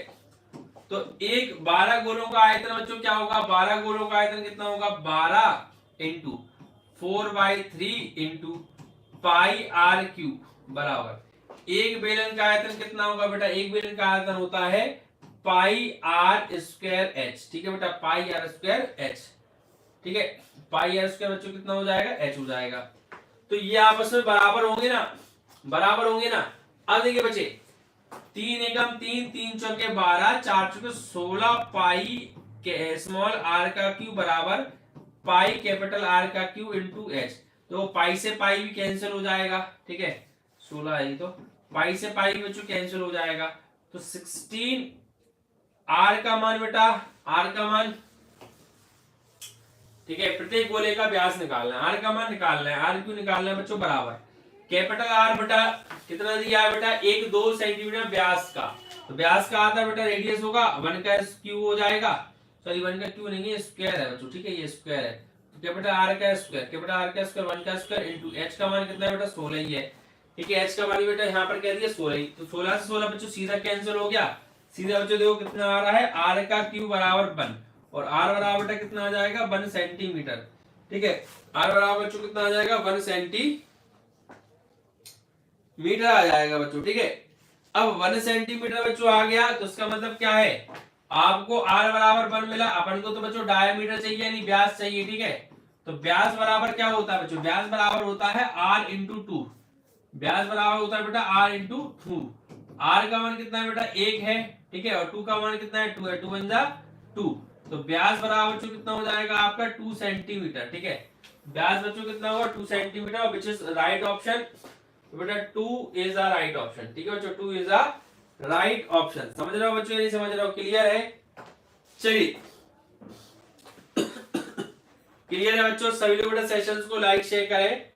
तो एक 12 गोलों का आयतन बच्चों क्या होगा, 12 गोलों का आयतन कितना होगा, 12 into 4/3 into pi R cube बराबर एक बेलन का आयतन कितना होगा बेटा, एक बेलन का आयतन होता है पाई आर स्क्वायर एच। ठीक है बेटा, पाई आर स्क्वायर एच। ठीक है, पाई आर स्क्वायर बच्चों कितना हो जाएगा, एच हो जाएगा। तो ये आपस में बराबर होंगे ना, बराबर होंगे ना। अब देखिए बच्चे 3 एकम 3, 3 चौके 12, 4 चौके 16 पाई के स्मॉल आर का क्यूब बराबर पाई कैपिटल आर का क्यूब इंटू एच। तो पाई से पाई भी कैंसिल हो जाएगा। ठीक है, 16 है तो पाई से पाई भी बच्चों कैंसिल हो जाएगा। तो 16 आर का मान बेटा, आर का मान, ठीक है, प्रत्येक गोले का व्यास निकालना है, आर का मान निकालना है। आर क्यों निकालना है बच्चों, बराबर कैपिटल आर बेटा कितना दिया है बेटा, 1-2 सेंटीमीटर व्यास का। तो व्यास का आधा बेटा रेडियस होगा, 1 का क्यूब हो जाएगा, सॉरी 1 का क्यूब नहीं है, स्क्वायर है बच्चों। ठीक है, ये स्क्वायर है, तो कैपिटल आर का स्क्वायर, कैपिटल आर का स्क्वायर 1 का स्क्वायर इनटू एच का मान कितना है बेटा, 16 ही है। ठीक है, एच का मान बेटा यहाँ पर कह दिया 16 ही, तो 16 से 16 बच्चों सीधा कैंसिल हो गया। सीधा बच्चों देखो कितना आ रहा है, आर का क्यूब बराबर 1 और आर बराबर बेटा कितना आ जाएगा, 1 सेंटीमीटर। ठीक है, आर बराबर बच्चों कितना आ जाएगा, 1 सेंटीमीटर आ जाएगा बच्चों। ठीक है, अब 1 सेंटीमीटर बच्चों आ गया, तो इसका मतलब क्या है, आपको आर बराबर 1 मिला। अपन को तो बच्चों डायमीटर चाहिए यानी व्यास चाहिए। ठीक है, तो व्यास बराबर क्या होता है बच्चों, व्यास बराबर होता है आर इंटू 2। व्यास बराबर होता है बेटा आर इंटू 2। आर का मान कितना है बेटा, 1 है। ठीक है, और 2 का मान कितना है, 2 है, 2 वन जा 2। तो व्यास बराबर बच्चों कितना हो जाएगा आपका 2 सेंटीमीटर। ठीक है, व्यास बच्चों कितना होगा 2 centimetre, which is right option. बेटा 2 इज अ राइट ऑप्शन। ठीक है बच्चों, 2 इज अ राइट ऑप्शन। समझ रहे हो बच्चों, नहीं समझ रहे हो, क्लियर है। चलिए क्लियर है बच्चों, सभी लोग बेटा सेशंस को लाइक शेयर करें।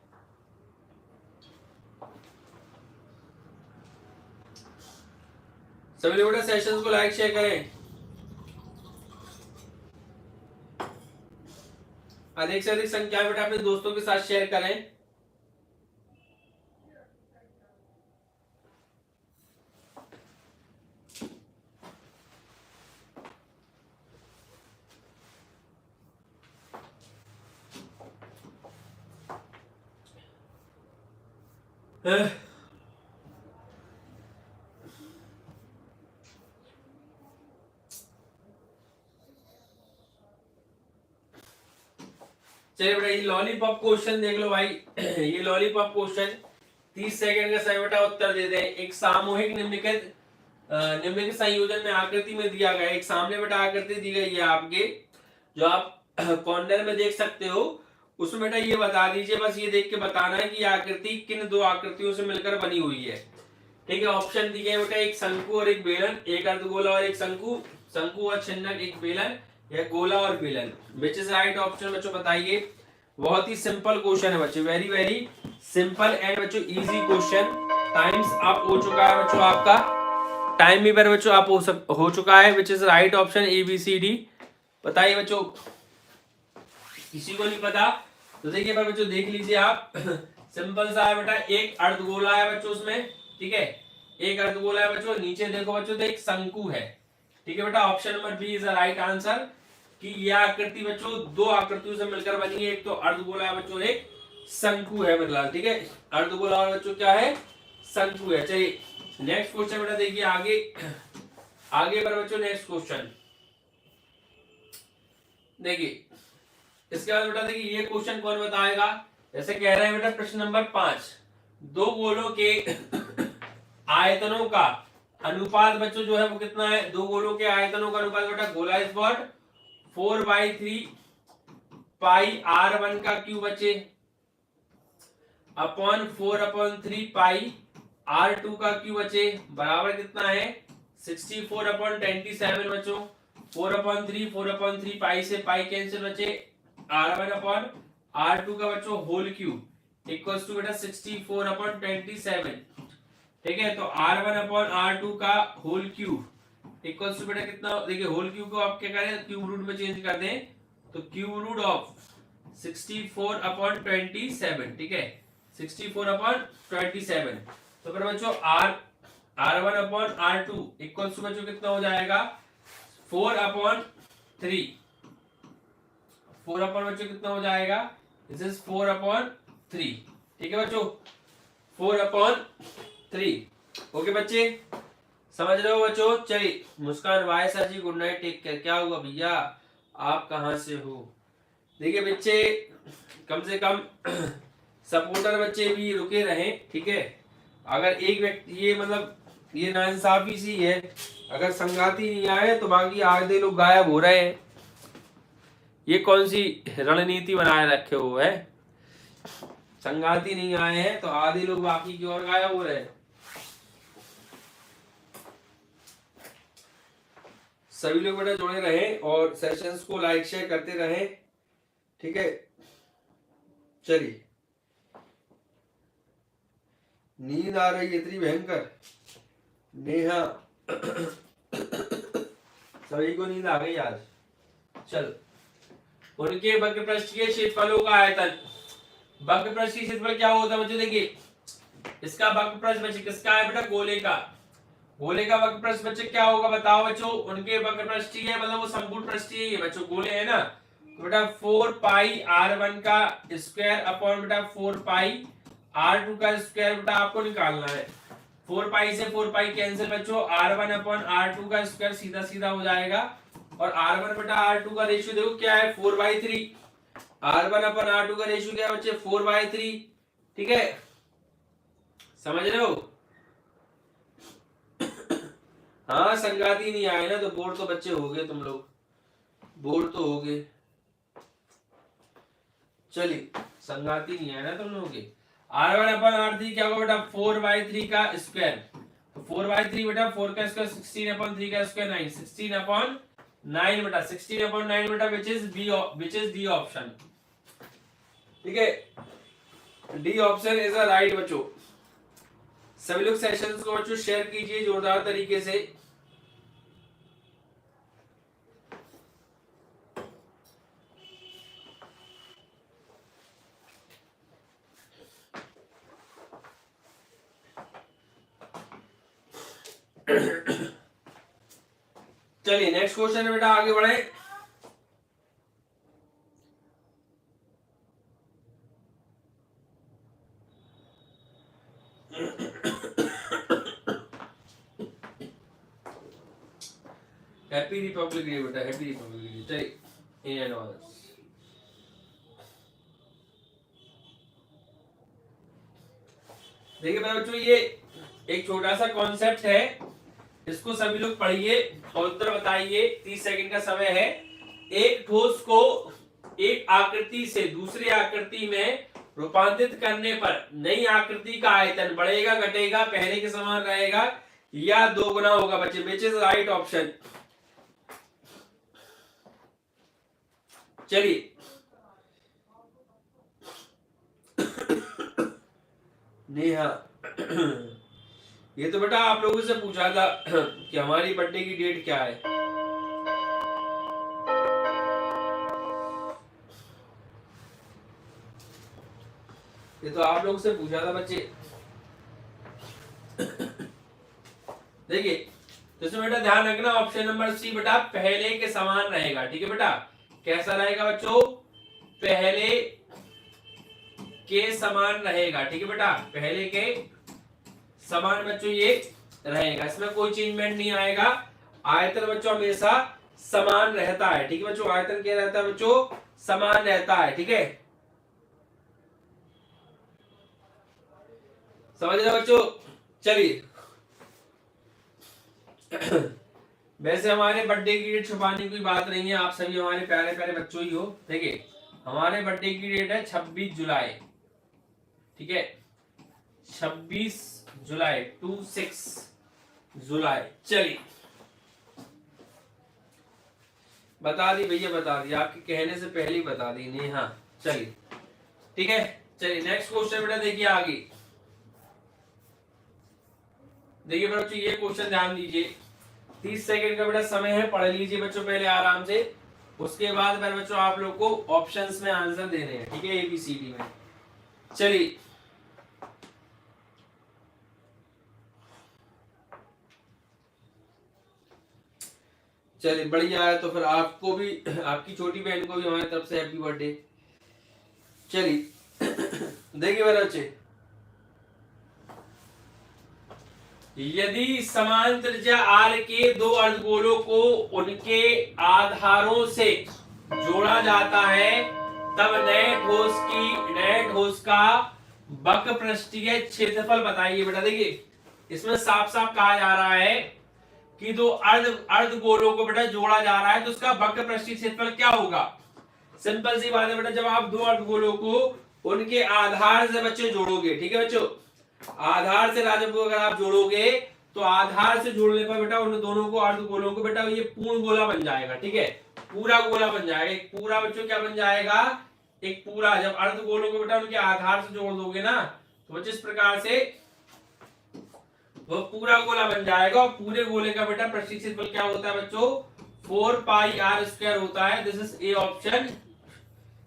सभी लोग बेटा सेशंस को लाइक शेयर करें। अधिक से अधिक संख्या में बेटा अपने दोस्तों के साथ शेयर करें। चलिए बेटा ये लॉलीपॉप क्वेश्चन देख लो भाई। ये लॉलीपॉप क्वेश्चन 30 सेकंड का समय बेटा उत्तर दे दें। एक सामूहिक निम्नलिखित संयोजन में आकृति में दिया गया, एक सामने बेटा आकृति दी गई है आपके, जो आप कॉर्नर में देख सकते हो। उसमें बेटा ये बता दीजिए, बस ये देख के बताना है कि आकृति किन दो आकृतियों से मिलकर बनी हुई है। ठीक है, ऑप्शन दिए बेटा एक शंकु और एक बेलन, एक अर्धगोला और एक शंकु, शंकु और छिन्नक, एक बेलन, या गोला और बेलन। विच इज राइट ऑप्शन बच्चों बताइए। बहुत ही सिंपल क्वेश्चन है बच्चों, वेरी वेरी सिंपल एंड बच्चों इजी क्वेश्चन। टाइम्स अप हो चुका है बच्चों, आपका टाइम भी पर बच्चों आप हो चुका है। Which is right option A B C D. बताइए बच्चों, किसी को नहीं पता तो देखिए पर बच्चों देख लीजिए आप। सिंपल सा है बेटा, एक अर्धगोला है बच्चों उसमें, ठीक है, एक अर्धगोला है बच्चों, नीचे देखो बच्चों तो एक शंकु है, ठीक है बेटा। Option number B is the right answer कि यह आकृति बच्चों दो आकृतियों से मिलकर बनी है, एक तो अर्धगोला है बच्चों, एक शंकु है मतलब, ठीक है। अर्धगोला और बच्चों क्या है, शंकु है। चलिए नेक्स्ट क्वेश्चन बेटा देखिए आगे, आगे पर बच्चों नेक्स्ट क्वेश्चन देखिए। इसके बाद बेटा देखिए ये क्वेश्चन कौन बताएगा, जैसे कह रहे हैं बेटा प्रश्न नंबर 5, दो गोलों के आयतनों का अनुपात बच्चों जो है वो कितना है। दो गोलों के आयतनों का अनुपात बेटा, गोला इज व्हाट 4/3 पाई r1 का क्यूब बच्चे अपॉन 4/3 पाई r2 का क्यूब बच्चे बराबर कितना है 64/27 बच्चों। 4/3 पाई से पाई कैंसिल बचे, r1/r2 का बच्चों होल क्यूब इक्वल्स टू बेटा 64/27, ठीक है। तो r1/r2 का होल क्यूब इक्वल्स टू बेटा कितना, देखिए होल क्यूब को आप क्या करें क्यूब रूट में चेंज कर दें, तो क्यूब रूट ऑफ 64/27, ठीक है 64/27। तो फिर बच्चों r1/r2 इक्वल्स टू बच्चों कितना हो जाएगा 4/3, 4 बच्चों कितना हो जाएगा, दिस इज 4/3, ठीक है बच्चों 4/3। ओके बच्चे समझ रहे हो बच्चों। चलिए मुस्कान वाय सर जी गुड नाइट टेक केयर। क्या हुआ भैया, आप कहां से हो। देखिए बच्चे कम से कम सपोर्टर बच्चे भी रुके रहे, ठीक है। अगर एक व्यक्ति ये मतलब ये नाइंसाफी सी है, अगर संगाती नहीं आए तो बाकी आधे लोग गायब हो रहे हैं। ये कौन सी रणनीति बनाए रखे हुए है, संगाती नहीं आए हैं तो आधे लोग बाकी की ओर गायब हो रहे हैं। सभी लोग बेटा जुड़े रहे और सेशंस को लाइक शेयर करते रहे, ठीक है। चलिए नींद आ रही है इतनी भयंकर, नेहा सभी को नींद आ गई आज। चल उनके वक्रपृष्ठ के क्षेत्रफलों का आयतन, वक्रपृष्ठ की क्षेत्रफल क्या होता है बच्चों, देखिए इसका वक्रपृष्ठ बच्चे किसका है बेटा, गोले का, गोले का वक्रपृष्ठ बच्चे क्या होगा बताओ बच्चों। उनके वक्रपृष्ठीय है मतलब वो संपूर्ण पृष्ठीय है बच्चों, गोले है ना, तो बेटा 4 पाई r1 का स्क्वायर अपॉन बेटा 4 पाई r2 का स्क्वायर बेटा आपको निकालना है। 4 पाई से 4 पाई कैंसिल बच्चों, r1 अपॉन r2 का स्क्वायर सीधा सीधा हो जाएगा, और r1 बेटा r2 का रेशियो देखो क्या है 4/3, r1 अपॉन r2 का रेशियो क्या है बच्चे 4/3, ठीक है समझ रहे हो। हाँ संगाती नहीं आए ना तो बोर्ड तो बच्चे हो गए, तुम लोग बोर्ड तो हो गए। चलिए संगाती नहीं आए ना तुम लोगों के। r1 अपॉन r3 क्या होगा बेटा 4/3 का स्क्वायर, तो 4/3 बेटा 4 का स्क्वायर 16/3 का स्क्वायर 9, 16/9 बेटा 16/9 बेटा विच इज डी ऑप्शन, ठीक है D option is a right बच्चों। सभी लोग सेशंस को बच्चों शेयर कीजिए जोरदार तरीके से। चलिए नेक्स्ट क्वेश्चन है बेटा आगे बढ़े। हैप्पी रिपब्लिक डे बेटा, हैप्पी रिपब्लिक डे। चलिए एंड ऑल देखिए बच्चों ये एक छोटा सा कॉन्सेप्ट है, इसको सभी लोग पढ़िए और उत्तर बताइए। 30 सेकंड का समय है। एक ठोस को एक आकृति से दूसरी आकृति में रूपांतरित करने पर नई आकृति का आयतन बढ़ेगा, घटेगा, पहले के समान रहेगा या दोगुना होगा बच्चे? विच इज राइट ऑप्शन? चलिए नेहा ये तो बेटा आप लोगों से पूछा था कि हमारी बर्थडे की डेट क्या है। ये तो आप लोगों से पूछा था बच्चे। देखिए तो इसमें बेटा ध्यान रखना ऑप्शन नंबर सी बेटा पहले के समान रहेगा। ठीक है बेटा, कैसा रहेगा बच्चों? पहले के समान रहेगा। ठीक है बेटा, पहले के समान बच्चों ये रहेगा, इसमें कोई चेंजमेंट नहीं आएगा। आयतन बच्चों हमेशा समान रहता है। ठीक है बच्चों, आयतन क्या रहता है बच्चों? समान रहता है। ठीक है, समझ रहे बच्चों? चलिए वैसे हमारे बर्थडे की डेट छुपाने की बात नहीं है, आप सभी हमारे प्यारे प्यारे बच्चों ही हो। देखिए हमारे बर्थडे की डेट है 26 जुलाई। ठीक है, 26 जुलाई 26 जुलाई। चलिए बता दी भैया, बता दी, आपके कहने से पहले ही बता दी। नहीं हाँ चलिए ठीक है। चलिए नेक्स्ट क्वेश्चन बेटा देखिए आगे। देखिए बच्चों ये क्वेश्चन ध्यान दीजिए, 30 सेकंड का बेटा समय है, पढ़ लीजिए बच्चों पहले आराम से, उसके बाद फिर बच्चों आप लोग को ऑप्शंस में आंसर देने हैं। ठीक है, एबीसीडी में। चलिए चलिए बढ़िया है, तो फिर आपको भी, आपकी छोटी बहन को भी हमारी तरफ से हैप्पी बर्थडे। चलिए देखिए मेरे बच्चे, यदि समान त्रिज्या आर के दो अर्धगोलों को उनके आधारों से जोड़ा जाता है तब नए ठोस का वक्रपृष्ठीय क्षेत्रफल बताइए बेटा। देखिए इसमें साफ साफ कहा जा रहा है कि दो अर्धगोलों को बेटा जोड़ा जा रहा है तो उसका वक्रपृष्ठीय क्षेत्रफल क्या होगा? सिंपल सी बात है बेटा, जब आप दो अर्धगोलों को उनके आधार से बच्चे जोड़ोगे, ठीक है बच्चों, आधार से राजू को अगर आप जोड़ोगे तो आधार से जोड़ने पर बेटा उन दोनों को अर्धगोलों को बेटा ये पूर्ण गोला बन जाएगा। ठीक है, पूरा गोला बन जाएगा, एक पूरा बच्चों क्या बन जाएगा? एक पूरा। जब अर्धगोलों को बेटा उनके आधार से जोड़ दोगे ना तो बच्चों इस प्रकार से वो पूरा गोला बन जाएगा। और पूरे गोले का बेटा पृष्ठीय क्षेत्रफल क्या होता है बच्चों? 4 पाई आर स्क्वायर होता है। This is A option.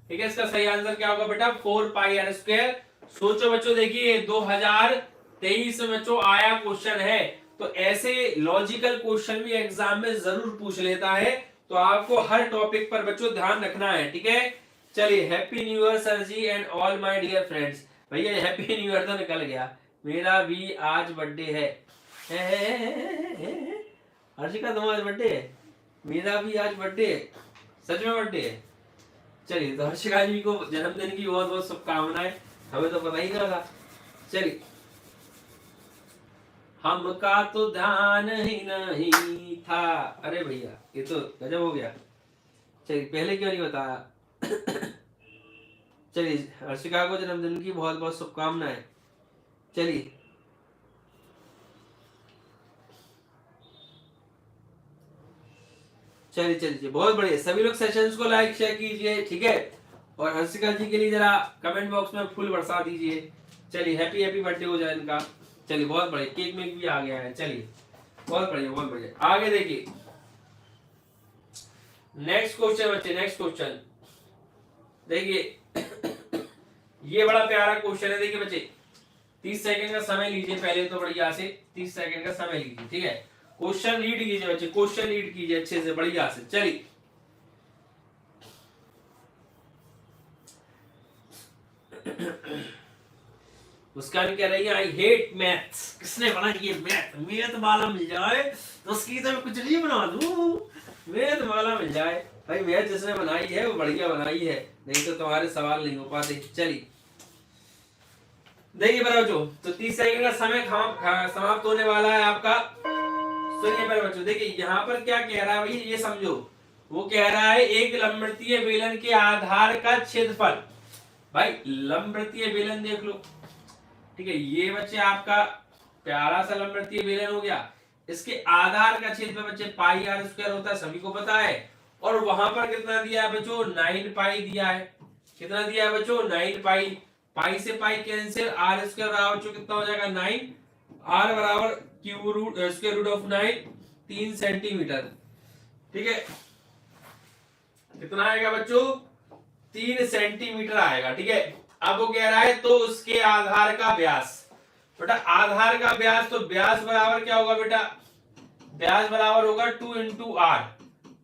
ठीक है, इसका सही आंसर क्या होगा बेटा? 4 पाई आर स्क्वायर। सोचो बच्चों, देखिए 2023 में बच्चों आया क्वेश्चन है, तो ऐसे लॉजिकल क्वेश्चन भी एग्जाम में जरूर पूछ लेता है, तो आपको हर टॉपिक पर बच्चों ध्यान रखना है। ठीक है, चलिए happy new year sir ji and all my dear friends. भैया हैप्पी न्यू ईयर तो निकल गया, मेरा भी आज बर्थडे है। हर्षिका तुम्हारा आज बर्थडे है? मेरा भी आज बर्थडे है, सच में बर्थडे है। चलिए तो हर्षिका जी को जन्मदिन की बहुत बहुत शुभकामनाएं, हमें तो पता ही ना था। चलिए हमका तो ध्यान ही नहीं था। अरे भैया ये तो गजब हो गया। चलिए पहले क्यों नहीं बताया? चलिए हर्षिका को जन्मदिन की बहुत बहुत शुभकामनाएं। चलिए चलिए चलिए बहुत बढ़िया, सभी लोग सेशंस को लाइक शेयर कीजिए। ठीक है, और हर्षिका जी के लिए जरा कमेंट बॉक्स में फूल बरसा दीजिए। चलिए हैप्पी हैप्पी बर्थडे हो जाए इनका। चलिए बहुत बढ़िया, केक में भी आ गया है। चलिए बहुत बढ़िया बहुत बढ़िया। आगे देखिए नेक्स्ट क्वेश्चन बच्चे, नेक्स्ट क्वेश्चन देखिए ये बड़ा प्यारा क्वेश्चन है। देखिए बच्चे 30 सेकंड का समय लीजिए पहले तो बढ़िया से, 30 सेकंड का समय लीजिए। ठीक है, क्वेश्चन रीड कीजिए बच्चे, क्वेश्चन रीड कीजिए अच्छे से बढ़िया से। चलिए मुस्कान कह रही है आई हेट मैथ्स। किसने बनाई ये मैथ? मैथ वाला मिल जाए तो उसकी तो मैं कुछ नहीं बना दूं, मैथ वाला मिल जाए। भाई मैथ जिसने बनाई है वो बढ़िया बनाई है, नहीं तो तुम्हारे सवाल नहीं हो पाते। चलिए देखिए बच्चों, तो 30 सेकंड का समय समाप्त होने वाला है आपका। सुनिए मेरे बच्चों, देखिए यहाँ पर क्या कह रहा है भाई, ये समझो। वो कह रहा है एक लंबवृत्तीय बेलन के आधार का क्षेत्रफल भाई लंबवृत्तीय बेलन देख लो, ठीक है, ये बच्चे आपका प्यारा सा लंबवृत्तीय बेलन हो गया। इसके आधार का क्षेत्र बच्चे पाई आर स्क्वायर होता है, सभी को पता है। और वहां पर कितना दिया है बच्चों, 9 पाई दिया है। कितना दिया है बच्चों, 9 पाई। पाई से पाई कैंसिल, आर स्क्वायर बराबर बच्चों कितना हो जाएगा 9, आर बराबर cube root square root of 9, 3 centimetre, ठीक है। कितना आएगा बच्चों, 3 सेंटीमीटर आएगा, ठीक है। अब वो कह रहा है तो उसके आधार का व्यास, बेटा आधार का व्यास, तो व्यास बराबर क्या होगा बेटा, व्यास बराबर होगा 2 इंटू आर,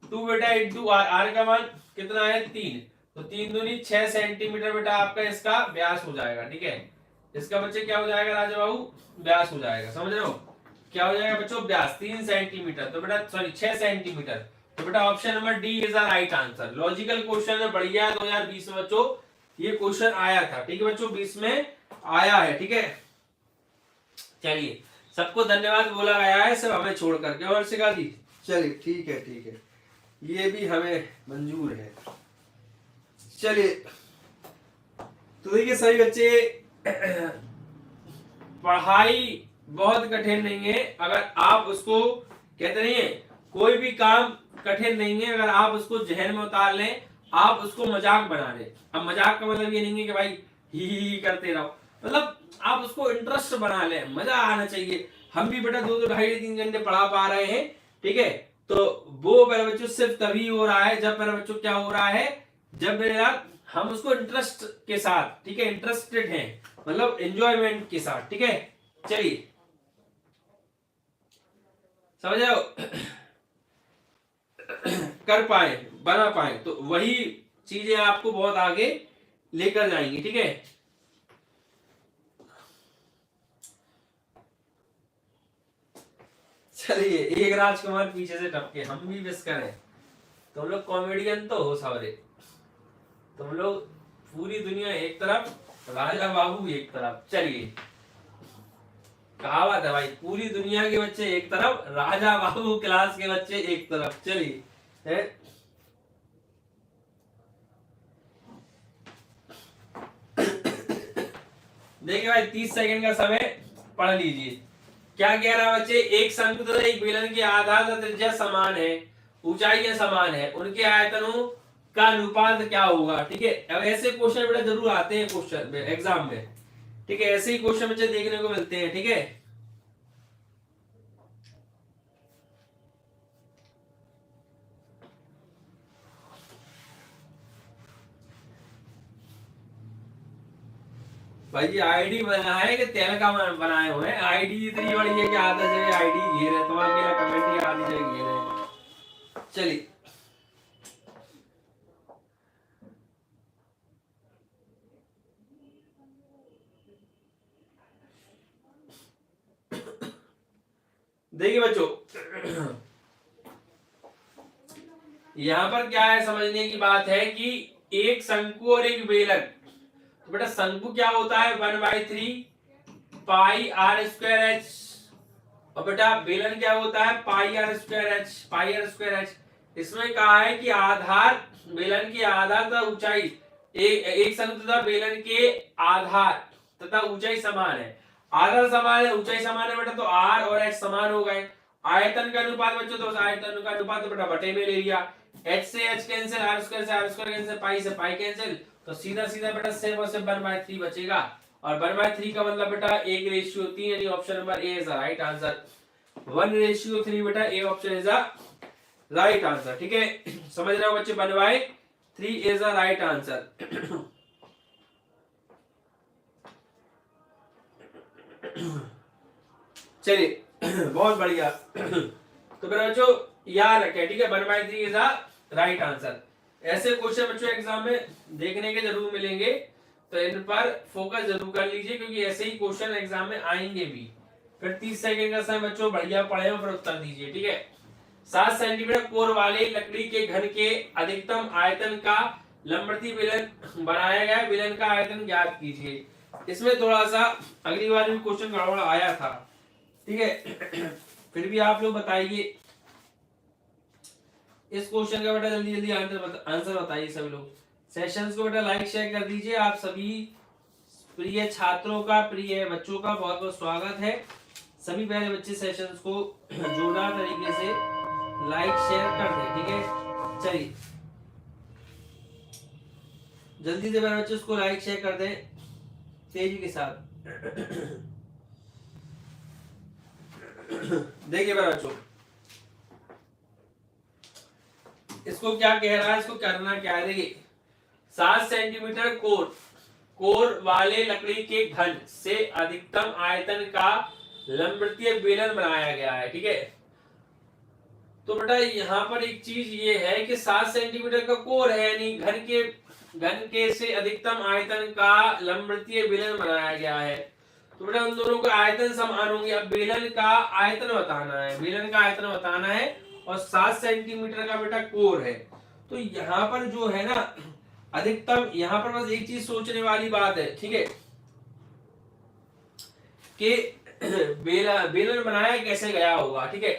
2 बेटा इंटू आर, आर का मान कितना है 3, तो 3 दूनी 6 सेंटीमीटर बेटा आपका इसका व्यास हो जाएगा, ठीक है। इसका बच्चे क्या हो जाएगा राजा बाबू, व्यास हो जाएगा, समझ रहे हो, क्या हो जाएगा बच्चों, व्यास 3 सेंटीमीटर, तो बेटा सॉरी 6 सेंटीमीटर, तो बेटा option number D is the right answer. Logical question है, बढ़िया, 2020 में बच्चों ये क्वेश्चन आया था, ठीक है बच्चों, 20 में आया है, ठीक है। चलिए सबको धन्यवाद बोला गया है, सब हमें छोड़ करके, और सिखा दी, चलिए ठीक है ठीक है, ये भी हमें मंजूर है। चलिए तो देखिए सही बच्चे, पढ़ाई बहुत कठिन नहीं है, अगर आप उसको, कहते नहीं है कोई भी काम कठिन नहीं है, अगर आप उसको जहन में उतार लें, आप उसको मजाक बना लें। अब मजाक का मतलब ये नहीं है कि भाई ही करते रहो, मतलब आप उसको इंटरेस्ट बना लें, मजा आना चाहिए। हम भी बेटा 2 2 2.5 3 घंटे पढ़ा पा रहे हैं, ठीक है, तो वो मेरे बच्चों सिर्फ तभी हो रहा है जब मेरे बच्चों क्या हो रहा है, जब मेरा हम उसको इंटरेस्ट के साथ, ठीक है, इंटरेस्टेड हैं, मतलब एंजॉयमेंट के साथ, ठीक है। चलिए समझ रहे हो, कर पाए, बना पाए, तो वही चीजें आपको बहुत आगे लेकर जाएंगी, ठीक है। चलिए एक राजकुमार पीछे से टपके, हम भी विश करें, तुम लोग कॉमेडियन तो हो सारे, तुम लोग पूरी दुनिया एक तरफ, राजा बाबू एक तरफ। चलिए कहावत है भाई, पूरी दुनिया के बच्चे एक तरफ, राजा बाबू क्लास के बच्चे एक तरफ। चलिए देखिए भाई 30 सेकंड का समय, पढ़ लीजिए। क्या कह रहा है बच्चे, एक शंकु तथा एक बेलन के आधार तथा त्रिज्या समान है, ऊंचाइयां समान है, उनके आयतनों का अनुपात क्या होगा, ठीक है। अब ऐसे क्वेश्चन बेटा जरूर आते हैं क्वेश्चन में, एग्जाम में, ठीक है, ऐसे ही क्वेश्चन बच्चे देखने को मिलते हैं, ठीक है। भाई जी आईडी बना है कि तेल का बनाए हुए हैं, आईडी इतनी बड़ी है कि आधा जगह आईडी घेर है, तो अकेला कमेंट ही आधी जगह घेर है। चलिए देखिए बच्चों, यहां पर क्या है, समझने की बात है कि एक शंकु और एक बेलन, तो बेटा शंकु क्या होता है 1/3 पाई आर स्क्वायर एच, और बेटा बेलन क्या होता है pi are square H, pi are square h. इसमें कहा है कि आधार, बेलन की आधार तथा ऊंचाई, एक शंकु तथा बेलन के आधार तथा ऊंचाई समान है, आधार समान है, ऊंचाई समान है बेटा, तो आर और एच समान हो गए। आयतन का अनुपात बच्चों, तो आयतन का अनुपात तो बेटा बटे में ले लिया, एच से एच कैंसिल, आर स्क्वायर से आर स्क्वायर कैंसिल, पाई से पाई कैंसिल, तो सीधा सीधा बेटा सिर्फ और सिर्फ 1/3 बचेगा, और 1/3 का मतलब बेटा 1:3, यानी option number A is the right answer. 1:3 बेटा A option is the right answer, ठीक है। समझ रहे हो बच्चे, 1/3 इज द राइट आंसर। चलिए बहुत बढ़िया, तो मेरे बच्चों याद रखें, ठीक है, 1/3 इज द राइट आंसर। ऐसे क्वेश्चन बच्चों एग्जाम में देखने के जरूर मिलेंगे, तो इन पर फोकस जरूर कर लीजिए, क्योंकि ऐसे ही क्वेश्चन एग्जाम में आएंगे भी। फिर 30 सेकंड का समय बच्चों बढ़िया पढ़े और फिर उत्तर दीजिए, ठीक है। 7 सेंटीमीटर कोर वाले लकड़ी के घन के अधिकतम आयतन का लंबवृत्तीय बेलन बनाया गया, बेलन का आयतन ज्ञात कीजिए। इसमें थोड़ा सा अगली बार भी क्वेश्चन गड़बड़ आया था, ठीक है, फिर भी आप लोग बताइए इस क्वेश्चन का बेटा, जल्दी जल्दी आंसर बताइए सभी लोग। सेशंस को बेटा लाइक शेयर कर दीजिए। आप सभी प्रिय छात्रों का, प्रिय बच्चों का बहुत बहुत स्वागत है। सभी पहले बच्चे सेशंस को जोरदार तरीके से लाइक शेयर कर दें, ठीक है। चलिए जल्दी से मेरे बच्चे उसको लाइक शेयर कर दें तेजी के साथ। देखिए मेरे बच्चों, इसको क्या कह रहा है, इसको करना क्या है। देखिए 7 सेंटीमीटर कोर वाले लकड़ी के घन से अधिकतम आयतन का लंबवृत्तीय बेलन बनाया गया है, ठीक है। तो बेटा यहाँ पर एक चीज ये है कि 7 सेंटीमीटर का कोर है, यानी घन के से अधिकतम आयतन का लंबवृत्तीय बेलन बनाया गया है। तो बेटा उन दोनों का आयतन समान होंगे। अब बेलन का आयतन बताना है और 7 सेंटीमीटर का बेटा कोर है। तो यहाँ पर जो है ना अधिकतम, यहाँ पर बस एक चीज सोचने वाली बात है, ठीक है, कि बेलन बनाया कैसे गया होगा, ठीक है।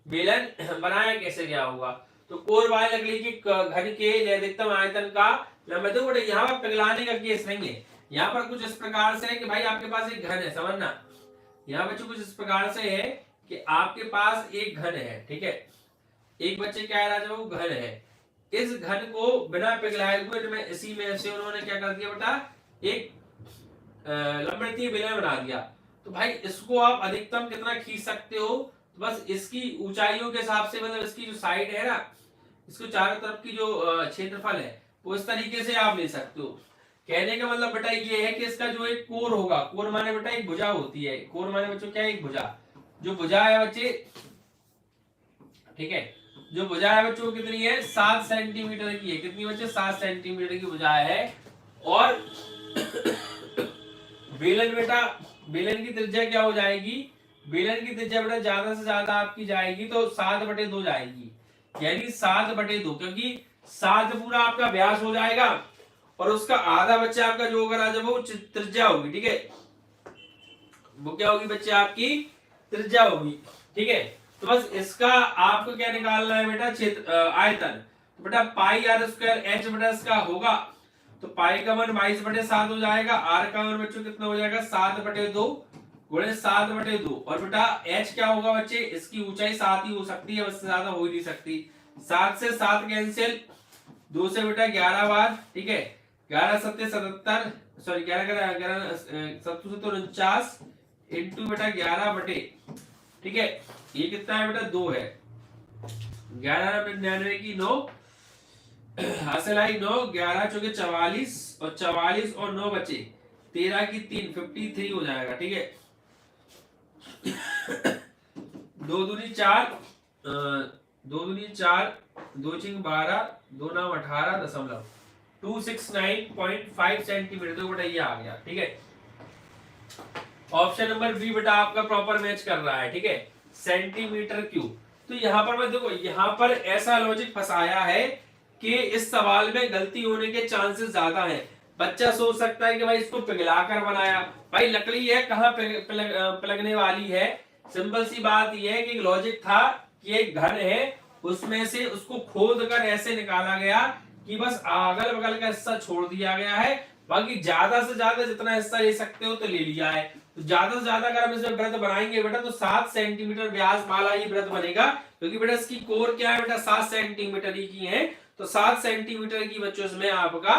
बेलन बनाया कैसे गया होगा, तो कोर वाले लकड़ी के घन के लिए अधिकतम आयतन का लंबा। देखो बेटा यहाँ पर पिघलाने का केस नहीं है। यहाँ पर कुछ इस प्रकार से है कि भाई आपके पास एक घन है, समझना। यहाँ बच्चों कुछ इस प्रकार से है कि आपके पास एक घन है, ठीक है। एक बच्चे क्या है राजा, वो घन है। इस घन को बिना पिघलाए हुए इसी में से उन्होंने क्या कर दिया बेटा, एक लंबवृत्तीय बेलन बना दिया। तो भाई इसको आप अधिकतम कितना खींच सकते हो, तो बस इसकी ऊंचाइयों के हिसाब से, मतलब इसकी जो साइड है ना, इसको चारों तरफ की जो क्षेत्रफल है वो इस तरीके से आप ले सकते हो। कहने का मतलब बेटा ये है कि इसका जो एक कोर होगा, कोर माने बेटा एक भुजा होती है। कोर माने बच्चों क्या है, एक भुजा। जो भुजा है बच्चे, ठीक है, जो भुजा है बच्चों कितनी है, 7 सेंटीमीटर की है। कितनी बच्चे, 7 सेंटीमीटर की भुजा है। और बेलन बेटा, बेलन की त्रिज्या क्या हो जाएगी, बेलन की त्रिज्या बेटा ज्यादा से ज्यादा आपकी जाएगी तो 7/2 जाएगी, यानी 7/2, क्योंकि 7 पूरा आपका व्यास हो जाएगा और उसका आधा बच्चा आपका जो होगा राजा वो त्रिज्या होगी, ठीक है। वो क्या होगी बच्चे, आपकी त्रिज्या होगी, ठीक है। तो बस इसका आपको क्या निकालना है बेटा, क्षेत्र आयतन। तो बेटा पाई आर स्क्वायर एच बटा इसका होगा, तो पाई का मान 22/7 हो जाएगा। आर का मान बच्चों कितना हो जाएगा, 7/2 गुणे 7/2। और बेटा एच क्या होगा बच्चे, इसकी ऊंचाई 7 ही हो सकती है, उससे ज्यादा हो ही नहीं सकती। 7 से 7 कैंसिल, 2 से बेटा 11 बार, ठीक है। 11 7 77, सॉरी 11 7 तो 49 इंटू बेटा 11 बटे, ठीक है। ये कितना है बेटा, 2 है। 11 की 9 हासिल आई 9, 11 चौके 44 और 44 और 9 बचे 13 की 3, 53 हो जाएगा, ठीक है। 2 दूनी 4, 2 दूनी 4, 2 चिंग 12, 2 9 18 269.5 सेंटीमीटर। तो बेटा ये आ गया, ठीक है। ऑप्शन नंबर बी बेटा आपका प्रॉपर मैच कर रहा है, ठीक है, सेंटीमीटर क्यूब। तो यहाँ पर मैं देखो, यहाँ पर ऐसा लॉजिक फंसाया है कि इस सवाल में गलती होने के चांसेस ज्यादा हैं। बच्चा सोच सकता है कि भाई इसको पिघला कर बनाया, भाई लकड़ी है कहाँ पिघलने वाली है। सिंपल सी बात यह है कि लॉजिक था कि एक घन है, उसमें से उसको खोद कर ऐसे निकाला गया कि बस अगल बगल का हिस्सा छोड़ दिया गया है, बाकी ज्यादा से ज्यादा जितना हिस्सा ले सकते हो तो ले लिया है। तो ज्यादा से ज्यादा अगर हम इसमें वृत्त बनाएंगे बेटा तो 7 सेंटीमीटर व्यास वाला ही वृत्त बनेगा, क्योंकि बेटा इसकी कोर क्या है बेटा, 7 सेंटीमीटर ही की है। तो 7 सेंटीमीटर की बच्चों इसमें आपका,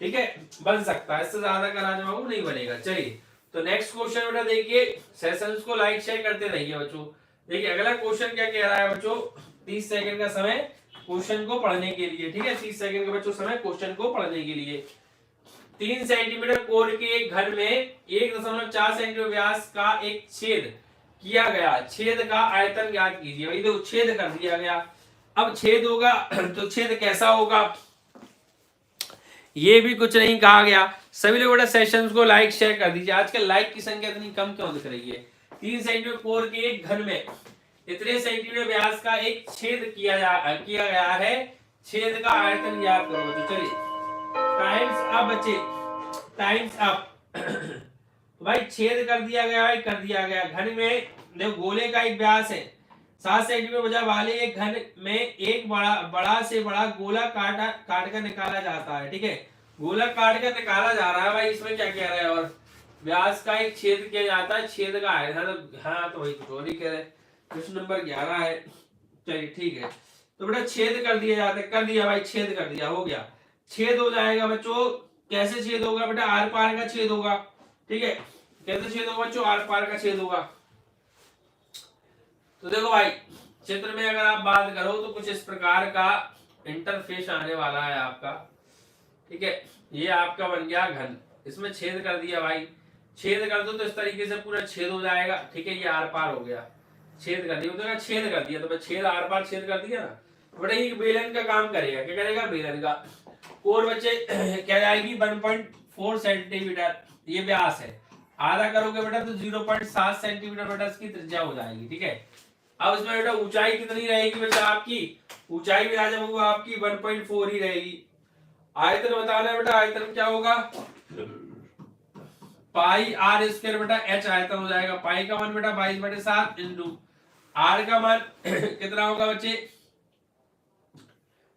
ठीक है, बन सकता है। इससे ज्यादा का राजबाबू नहीं बनेगा। चलिए तो नेक्स्ट क्वेश्चन बेटा देखिए, सेशंस को लाइक शेयर करते रहिए बच्चों। देखिए अगला क्वेश्चन क्या कह रहा है बच्चों, 30 सेकंड का समय क्वेश्चन को पढ़ने के लिए, ठीक है। 30 सेकंड का बच्चों समय क्वेश्चन को पढ़ने के लिए। 3 सेंटीमीटर कोर के एक घर में 1.4 सेंटीमीटर व्यास का एक छेद किया गया, छेद का आयतन ज्ञात कीजिए। भाई देखो छेद कर दिया गया, अब छेद होगा तो छेद कैसा होगा ये भी कुछ नहीं कहा गया। सभी लोग बेटा सेशंस को लाइक शेयर कर दीजिए। आजकल लाइक की संख्या इतनी कम क्यों दिख रही है। 3 सेंटीमीटर कोर के एक घन में इतने सेंटीमीटर व्यास का एक छेद किया गया है, छेद का आयतन ज्ञात करो बच्चों। चलिए टाइम्स अप बच्चे, टाइम्स अप। तो भाई छेद कर दिया गया है, कर दिया गया। घन में देखो गोले का एक व्यास है, 7 सेंटीमीटर भुजा वाले एक घन में एक बड़ा से बड़ा गोला काट कर निकाला जाता है। ठीक है, गोला काट कर निकाला जा रहा है भाई, इसमें क्या कह रहा है, और व्यास का एक छेद किया जाता है, छेद का है हाँ, तो वही कुछ और ही कह रहे हैं। क्वेश्चन नंबर 11 है। चलिए ठीक है, तो बेटा छेद कर दिया जाता है, कर दिया भाई, छेद कर दिया, हो गया। छेद हो जाएगा बच्चों, कैसे छेद होगा बेटा, आर पार का छेद होगा। ठीक है, कैसे छेद होगा बच्चों, आर पार का छेद होगा। तो देखो भाई, चित्र में अगर आप बात करो तो कुछ इस प्रकार का इंटरफेस आने वाला है आपका। ठीक है, ये आपका बन गया घन, इसमें छेद कर दिया भाई, छेद कर दो तो इस तरीके से पूरा छेद हो जाएगा। ठीक है, ये आर पार हो गया, छेद कर दिया, तो छेद कर दिया, तो छेद आर पार छेद कर दिया ना। बड़ा ही बेलन का काम करेगा, क्या करेगा, बेलन का। कोर बच्चे क्या जाएगी 1.4 सेंटीमीटर, ये व्यास है। आधा करोगे बेटा तो 0.7 सेंटीमीटर बेटा इसकी त्रिज्या हो जाएगी। ठीक है, अब इसमें बेटा ऊंचाई कितनी रहेगी बेटा आपकी, ऊंचाई भी आ जाएगी आपकी 1.4 ही रहेगी। आयतन बताना है बेटा, आयतन क्या होगा, पाई आर स्क्वायर बेटा एच आयतन हो जाएगा। पाई का मान बेटा 22/7 इंटू आर का मान कितना होगा बच्चे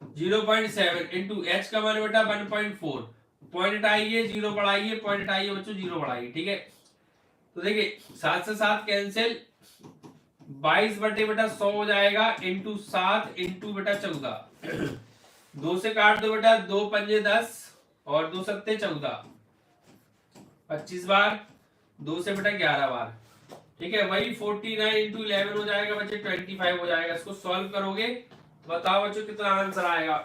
0.7 इंटू एच का मान बेटा 1.4। पॉइंट आइए, जीरो बढ़ाइए, पॉइंट आइए बच्चों, जीरो बढ़ाइए। ठीक है, तो देखिए 7 से 7 कैंसिल, 22/100 हो जाएगा, इंटू 7 इंटू बेटा 14। 2 से काट दो बेटा, 2 पंजे 10 और 2 सत्ते 14, 25 बार, 2 से बेटा 11 बार। ठीक है, वही 49 इंटू 11 हो जाएगा बच्चे 25 हो जाएगा। इसको सॉल्व करोगे बताओ बच्चों कितना आंसर आएगा।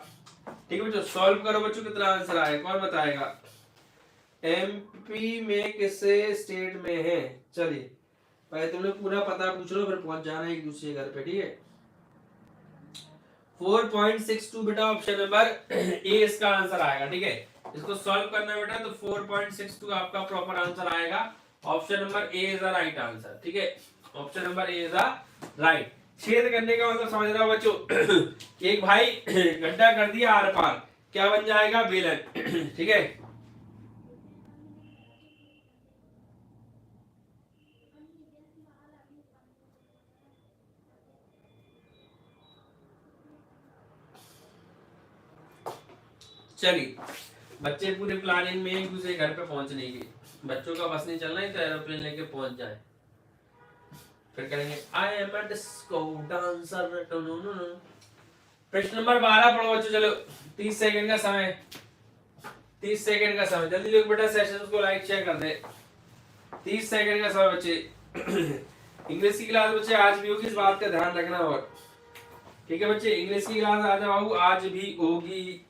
ठीक है बच्चों, सॉल्व करो बच्चों, कितना आंसर आएगा, कौन बताएगा। एमपी में किसे स्टेट में है, चलिए पहले तुम लोग पूरा पता पूछ लो, फिर पहुंच जाना एक दूसरे घर पे। ठीक है, 4.62 बेटा ऑप्शन नंबर ए इसका आंसर आएगा। ठीक है, इसको सॉल्व करना है बेटा, तो 4.62 आपका प्रॉपर आंसर आएगा। Option number A is the right answer. ठीक है, option number A is the right. छेद करने का मतलब समझ रहा हो बच्चों, एक भाई गड्ढा कर दिया आर पार, क्या बन जाएगा, बेलन। ठीक है, चलिए बच्चे पूरे प्लानिंग में एक दूसरे घर पे पहुंचने की, बच्चों का बस नहीं चलना है तो एरोप्लेन लेके पहुंच जाए, फिर करेंगे I am a disco dancer. प्रश्न नंबर 12 पढ़ो बच्चों, चलो 30 सेकंड का समय, 30 सेकंड का समय, जल्दी लोग बेटा सेशन को लाइक शेयर कर दे। 30 सेकंड का समय बच्चे। इंग्लिश की क्लास बच्चे आज भी होगी, इस बात का ध्यान रखना। और ठीक है बच्चे, इंग्लिश की क्लास आ जाओ, आज भी होगी।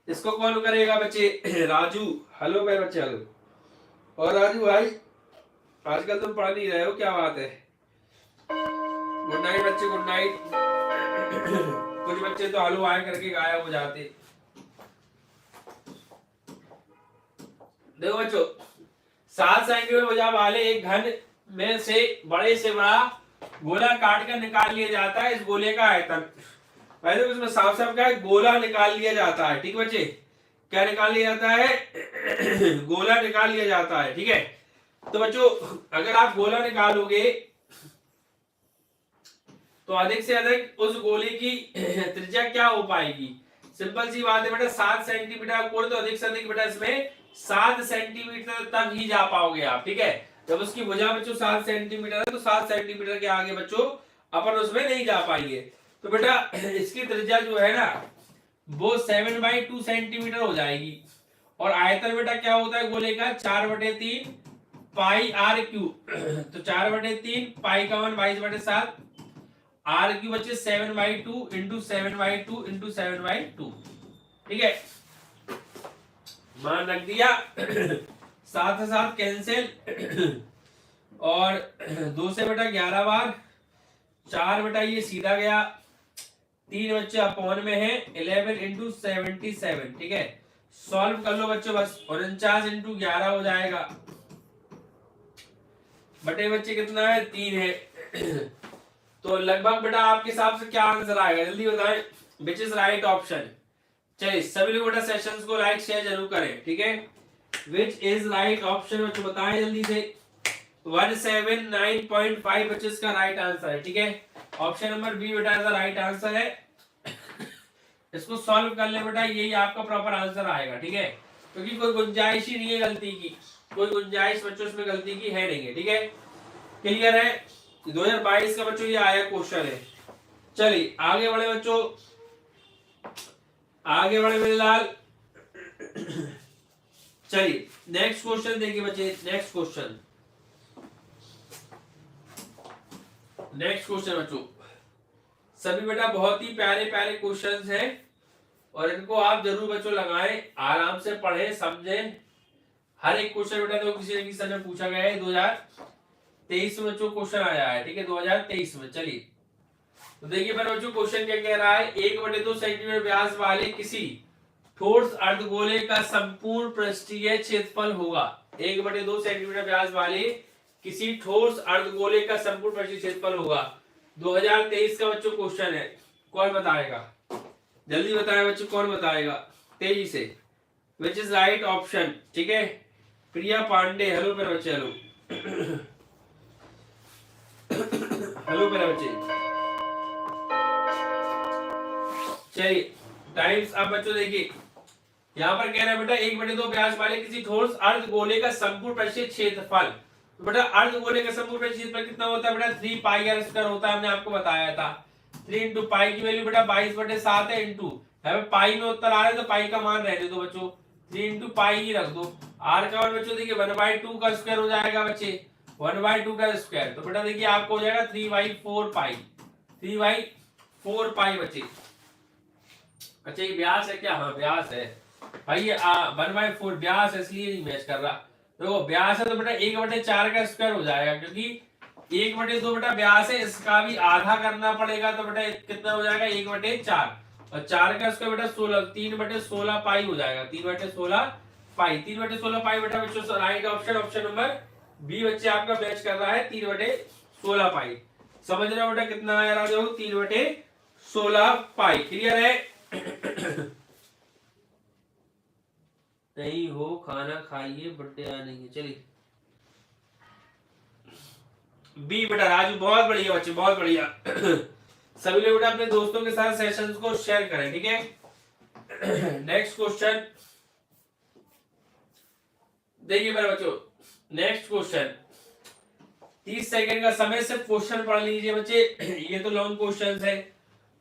इसको कौन करेगा बच्चे, राजू। हेलो भाई बच्चे, हेलो। और राजू भाई आजकल तुम पढ़ नहीं रहे हो, क्या बात है। गुड नाइट बच्चे, गुड नाइट। कुछ बच्चे तो हेलो आए करके गायब हो जाते। देखो बच्चों, 7 सेंटीमीटर भुजा वाले एक घन में से बड़े से बड़ा गोला काट कर निकाल लिया जाता है, इस गोले का आयतन। भाई देखो इसमें साफ साफ क्या है, गोला निकाल लिया जाता है। ठीक बच्चे, क्या निकाल लिया जाता है, गोला निकाल लिया जाता है। ठीक है, तो बच्चों अगर आप गोला निकालोगे तो अधिक से अधिक उस गोले की त्रिज्या क्या हो पाएगी, सिंपल सी बात है बेटा, 7 सेंटीमीटर कोण, तो अधिक से अधिक बेटा इसमें 7 सेंटीमीटर तक ही जा पाओगे आप। ठीक है, जब उसकी भुजा बच्चों 7 सेंटीमीटर है तो 7 सेंटीमीटर के आगे बच्चों अपन उसमें नहीं जा पाएंगे। तो बेटा इसकी त्रिज्या जो है ना वो 7/2 सेंटीमीटर हो जाएगी। और आयतन बेटा क्या होता है गोले का, 4/3 पाई आर क्यूब। तो 4/3 पाई का मान 22/7, आर क्यूब बच्चे 7/2 इंटू 7/2 इंटू 7/2। ठीक है, मान रख दिया। 7 से 7 कैंसिल, और 2 से बेटा 11 बार, 4 बेटा ये सीधा गया, 3 बच्चे अपॉन में है 11 इंटू 77। ठीक है, सॉल्व कर लो बच्चों, बस 49 इंटू 11 हो जाएगा, बटे बच्चे कितना है 3 है। तो लगभग बेटा आपके हिसाब से क्या आंसर आएगा, जल्दी बताएं, विच इज राइट ऑप्शन। चलिए सभी लोग बेटा सेशंस को लाइक शेयर जरूर करें, ठीक है। विच इज राइट ऑप्शन बच्चों बताएं जल्दी से। 179.5 बच्चों इसका राइट आंसर है, ठीक है। ऑप्शन नंबर बी बेटा इसका राइट आंसर है। इसको सॉल्व कर ले बेटा, यही आपका प्रॉपर आंसर आएगा, ठीक है। क्योंकि कोई गुंजाइश ही नहीं है गलती की, कोई गुंजाइश बच्चों इसमें गलती की है नहीं है, ठीक है। क्लियर है। 2022 का बच्चों ये आया क्वेश्चन है। चलिए आगे बढ़े बच्चों, आगे बढ़े मेरे लाल। चलिए नेक्स्ट क्वेश्चन देखिए बच्चे, नेक्स्ट क्वेश्चन बच्चों सभी बेटा बहुत ही प्यारे प्यारे क्वेश्चंस हैं और इनको आप जरूर बच्चों लगाएं, आराम से पढ़ें समझें। हर एक क्वेश्चन बेटा तो किसी न किसी समय पूछा गया है। 2023 में बच्चों क्वेश्चन आया है, ठीक है, 2023 में। चलिए तो देखिए बच्चों क्वेश्चन क्या कह रहा है। 1/2 सेंटीमीटर व्यास वाले किसी ठोस अर्धगोले का संपूर्ण पृष्ठीय क्षेत्रफल होगा। 1/2 सेंटीमीटर व्यास वाले किसी ठोस अर्धगोले का संपूर्ण पृष्ठीय क्षेत्रफल होगा। 2023 का बच्चों क्वेश्चन है। कौन बताएगा, जल्दी बताएं बच्चों, कौन बताएगा तेजी से। विच इज राइट ऑप्शन, ठीक है। प्रिया पांडे, हेलो मेरे बच्चे, हेलो। हेलो मेरे बच्चे। चलिए टाइम्स अब बच्चों देखिए, यहाँ पर कह रहा है बेटा 1/2 व्यास वाले किसी ठोस अर्धगोले का संपूर्ण पृष्ठीय क्षेत्रफल। तो बेटा अर्धगोले का संपूर्ण पृष्ठीय क्षेत्रफल कितना होता है बेटा, 3 पाई आर स्क्वायर होता है, हमने आपको बताया था। 3 इंटू पाई की वैल्यू बेटा 22/7 है, इंटू पाई में उत्तर आ रहा है तो पाई का मान रहने दो बच्चों, 3 इंटू पाई ही रख दो। आर का मान बच्चों देखिए 1/2 का स्क्वायर हो जाएगा बच्चे, 1/2 का स्क्वायर। तो बेटा देखिए आपको हो जाएगा 3/4 पाई, 3/4 पाई बच्चे। अच्छा ये व्यास है क्या, हाँ व्यास है भाई। 1/4 व्यास है इसलिए नहीं मैच कर रहा। देखो व्यास है तो बेटा 1/4 का स्क्वायर हो जाएगा, क्योंकि 1/2 बेटा व्यास है, इसका भी आधा करना पड़ेगा। तो बेटा कितना हो जाएगा 1/4 और 4 का स्क्वायर बेटा 16, 3/16 पाई हो जाएगा, 3/16 पाई। 3/16 पाई बेटा बच्चों right option, option number B बच्चे आपका मैच कर रहा है, 3/16 पाई। समझ रहे हो बेटा कितना आया रहा, देखो 3/16 पाई। क्लियर है। नहीं हो खाना खाइए, बर्थडे आने की। चलिए बी बेटा राजू, बहुत बढ़िया बच्चे, बहुत बढ़िया। सभी लोग बेटा अपने दोस्तों के साथ सेशंस को शेयर करें, ठीक है। नेक्स्ट क्वेश्चन देखिए मेरे बच्चों, नेक्स्ट क्वेश्चन 30 सेकंड का समय से क्वेश्चन पढ़ लीजिए बच्चे। ये तो लॉन्ग क्वेश्चन है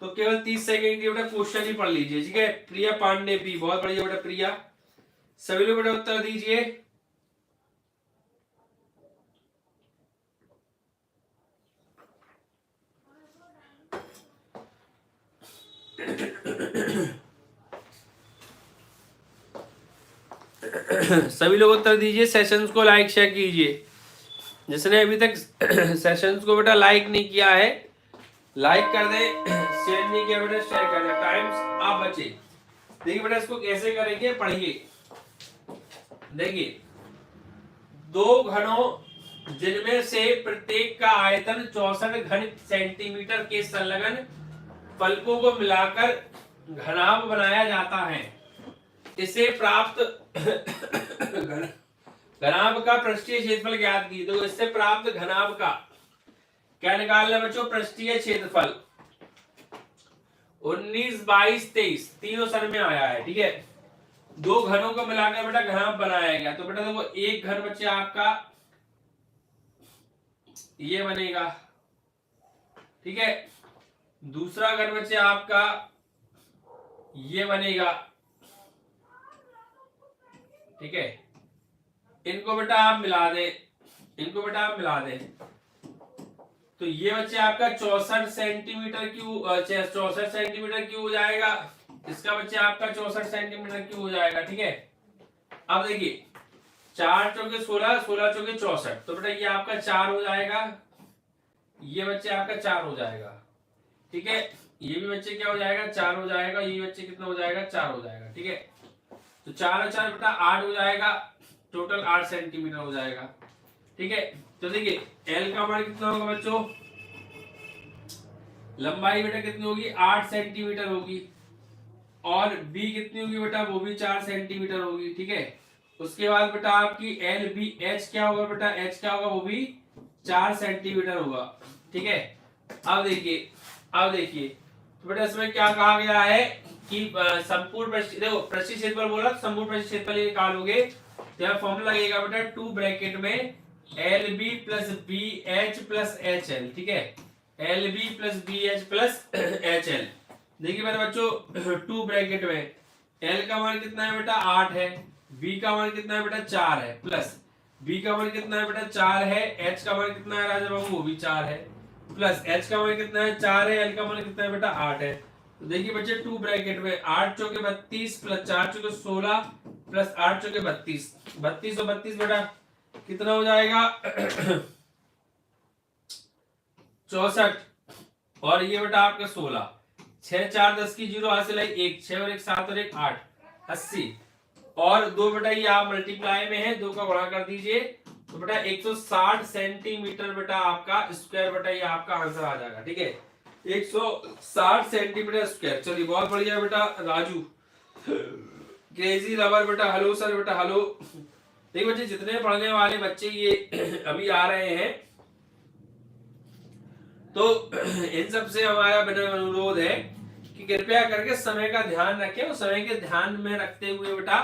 तो केवल 30 सेकंड के बेटा क्वेश्चन ही पढ़ लीजिए, ठीक है। प्रिया पांडे भी, बहुत बढ़िया बेटा प्रिया। सभी लोग बेटा उत्तर दीजिए। सभी लोग उत्तर दीजिए, सेशंस को लाइक शेयर कीजिए। जिसने अभी तक सेशंस को बेटा लाइक नहीं किया है लाइक कर दे, शेयर नहीं किया बेटा शेयर कर दे। टाइम्स आप बच्चे देखिए बेटा इसको कैसे करेंगे, पढ़िए। देखिए 2 घनों जिनमें से प्रत्येक का आयतन 64 घन सेंटीमीटर के संलग्न फलकों को मिलाकर घनाभ बनाया जाता है। इसे प्राप्त घनाभ का पृष्ठीय क्षेत्रफल ज्ञात कीजिए। तो इससे प्राप्त घनाभ का क्या निकालना है बच्चों, पृष्ठीय क्षेत्रफल। 19, 22, 23 तीनों सन में आया है, ठीक है। 2 घनों को मिलाकर बेटा घनाभ बनाया गया। तो बेटा देखो एक घन बच्चे आपका ये बनेगा, ठीक है। दूसरा घन बच्चे आपका ये बनेगा, ठीक है। इनको बेटा आप मिला दें, इनको बेटा आप मिला दें तो ये बच्चे आपका 64 सेंटीमीटर क्यूब, 64 सेंटीमीटर क्यूब हो जाएगा। इसका बच्चे आपका 64 सेंटीमीटर क्यूब हो जाएगा, ठीक है। अब देखिए 4 चौके 16, 16 चौके 64, तो बेटा ये आपका 4 हो जाएगा, ये बच्चे आपका 4 हो जाएगा, ठीक है। ये भी बच्चे क्या हो जाएगा, 4 हो जाएगा। ये बच्चे कितना हो जाएगा, 4 हो जाएगा, ठीक है। तो 4 और 4 बेटा 8 हो जाएगा, टोटल 8 सेंटीमीटर हो जाएगा, ठीक है। तो देखिए एल का मान कितना होगा बच्चों, लंबाई बेटा कितनी होगी 8 सेंटीमीटर होगी, और बी कितनी होगी बेटा, वो भी 4 सेंटीमीटर होगी। ठीक है, उसके बाद बेटा आपकी एल बी एच क्या होगा बेटा, एच क्या होगा, वो भी 4 सेंटीमीटर होगा। ठीक है, अब देखिए, तो बेटा इसमें क्या कहा गया है कि संपूर्ण देखो पृष्ठीय क्षेत्रफल बोला, संपूर्ण पृष्ठीय क्षेत्रफल निकालोगे तो यहाँ फॉर्मूला लगेगा बेटा 2 ब्रैकेट में L B plus B H plus H L. ठीक है, L B plus B H plus H L. देखिए मेरे बच्चों 2 ब्रैकेट में एल का मान कितना है बेटा 8 है, बी का मान कितना है बेटा 4 है, प्लस बी का मान कितना है बेटा 4 है, एच का मान कितना है राजा बाबू, वो भी 4 है, प्लस एच का मान कितना है 4 है, एल का मान कितना है बेटा 8 है। तो देखिए बच्चे 2 ब्रैकेट में 8 चौके 32 प्लस 4 चौके 16 प्लस 8 चौके 32, 32 और 32 बेटा कितना हो जाएगा 64, और ये बेटा आपका 16, 6 4 10 की 0 हासिल है 1, 6 और 1 7 और 1 8, 80, और 2 बेटा ये आप मल्टीप्लाई में है, 2 का गुणा कर दीजिए तो बेटा 160 सेंटीमीटर बेटा आपका स्क्वायर बेटा ये आपका आंसर आ जाएगा। ठीक है, 160 सेंटीमीटर स्क्वायर। चलिए बहुत बढ़िया बेटा राजू, क्रेजी रबर बेटा, हेलो सर बेटा हेलो। देखिए बच्चे जितने पढ़ने वाले बच्चे ये अभी आ रहे हैं तो इन सब से हमारा बेटा अनुरोध है कि कृपया करके समय का ध्यान रखें और समय के ध्यान में रखते हुए बेटा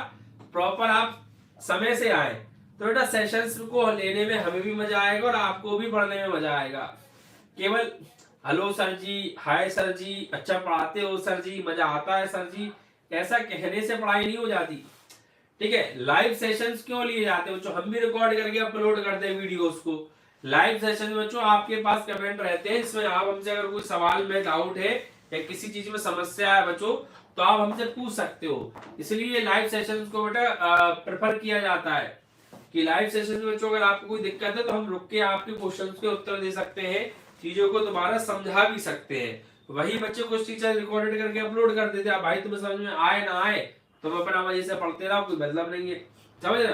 प्रॉपर आप समय से आए तो बेटा सेशंस को लेने में हमें भी मजा आएगा और आपको भी पढ़ने में मजा आएगा। केवल हेलो सर जी, हाय सर जी, अच्छा पढ़ाते हो सर जी, मजा आता है सर जी, ऐसा कहने से पढ़ाई नहीं हो जाती। ठीक है, लाइव सेशंस क्यों लिए जाते हैं बच्चों, हम भी रिकॉर्ड करके अपलोड करते हैं वीडियोस को। लाइव सेशन में बच्चों आपके पास कमेंट रहते हैं, इसमें आप हमसे अगर कोई सवाल में डाउट है या किसी चीज में समस्या है बच्चों तो आप हमसे पूछ सकते हो। इसलिए लाइव सेशंस को बेटा प्रेफर किया जाता है कि लाइव सेशन में बच्चों अगर आपको कोई दिक्कत है तो हम रुक के आपके क्वेश्चंस के उत्तर दे सकते हैं, चीजों को दोबारा समझा भी सकते हैं। वही बच्चे कुछ टीचर रिकॉर्डेड करके अपलोड कर देते हैं, भाई तुम्हें समझ में आए ना आए तुम अपना मजे से पढ़ते रहो, कोई मतलब नहीं है, समझ रहे हो।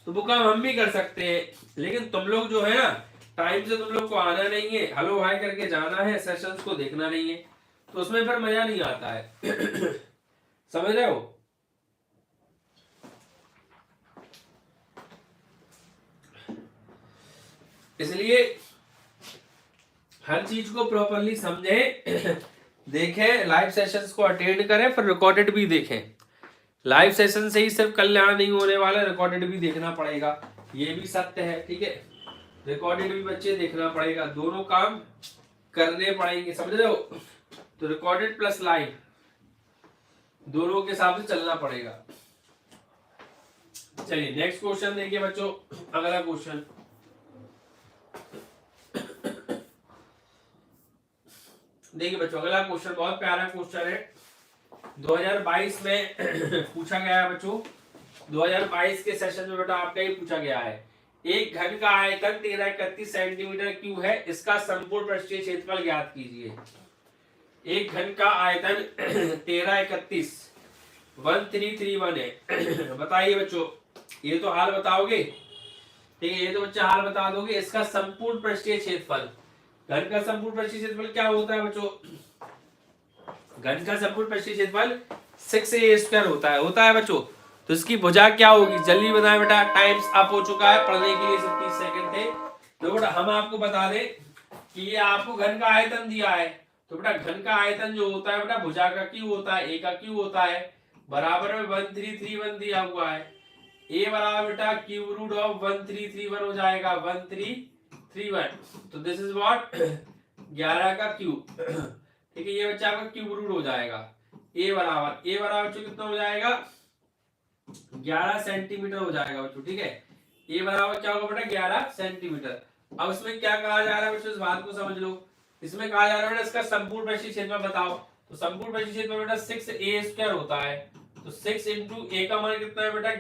तो वो काम हम भी कर सकते हैं, लेकिन तुम लोग जो है ना टाइम से तुम लोग को आना नहीं है, हेलो हाय करके जाना है, सेशंस को देखना नहीं है, तो उसमें फिर मजा नहीं आता है समझ रहे हो। इसलिए हर चीज को प्रॉपरली समझें देखें, लाइव सेशंस को अटेंड करें, फिर रिकॉर्डेड भी देखें। लाइव सेशन से ही सिर्फ कल्याण नहीं होने वाला, रिकॉर्डेड भी देखना पड़ेगा, ये भी सत्य है। ठीक है, रिकॉर्डेड भी बच्चे देखना पड़ेगा, दोनों काम करने पड़ेंगे, समझ रहे हो। तो रिकॉर्डेड प्लस लाइव दोनों के हिसाब से चलना पड़ेगा। चलिए नेक्स्ट क्वेश्चन देखिए बच्चों, अगला क्वेश्चन देखिए बच्चों, अगला क्वेश्चन बहुत प्यारा क्वेश्चन है, 2022 में पूछा गया है बच्चों। 2022 के सेशन में बेटा आपका ही पूछा गया है, एक घन का आयतन 1331 सेंटीमीटर क्यूब है, इसका संपूर्ण पृष्ठीय क्षेत्रफल ज्ञात कीजिए। एक घन का आयतन 1331 1331 है बताइए बच्चों, ये तो हाल बताओगे, ठीक है, ये तो बच्चा हाल बता दोगे। इसका संपूर्ण पृष्ठीय क्षेत्रफल, घन का संपूर्ण पृष्ठीय क्षेत्रफल क्या होता है बच्चों, घन का संपूर्ण पृष्ठीय क्षेत्रफल 6a² होता है बच्चों। तो इसकी भुजा क्या होगी, जल्दी बताएं बेटा, टाइम्स अप हो चुका है, पढ़ने के लिए 30 सेकंड थे। तो बेटा हम आपको बता दें कि ये आपको घन का आयतन दिया है, तो बेटा घन का आयतन जो होता है बेटा भुजा का क्यू होता है, ए का क्यू होता है, बराबर में 1331 दिया हुआ है, ए बराबर बेटा क्यूब रूट ऑफ 1331 हो जाएगा 1331, तो दिस इज व्हाट 11 का क्यूब। ठीक है, ये बच्चा आपका क्यूब रूट हो जाएगा। ए बराबर कितना हो जाएगा 11 सेंटीमीटर हो जाएगा बच्चों। ठीक है, ए बराबर क्या होगा बेटा 11 सेंटीमीटर। अब इसमें क्या कहा जा रहा है बच्चों, इस बात को समझ लो। इसमें कहा जा रहा है बेटा इसका संपूर्ण पृष्ठीय क्षेत्रफल बताओ, तो संपूर्ण पृष्ठीय क्षेत्रफल बेटा 6a² होता है, तो 6 इंटू ए का मान कितना है बेटा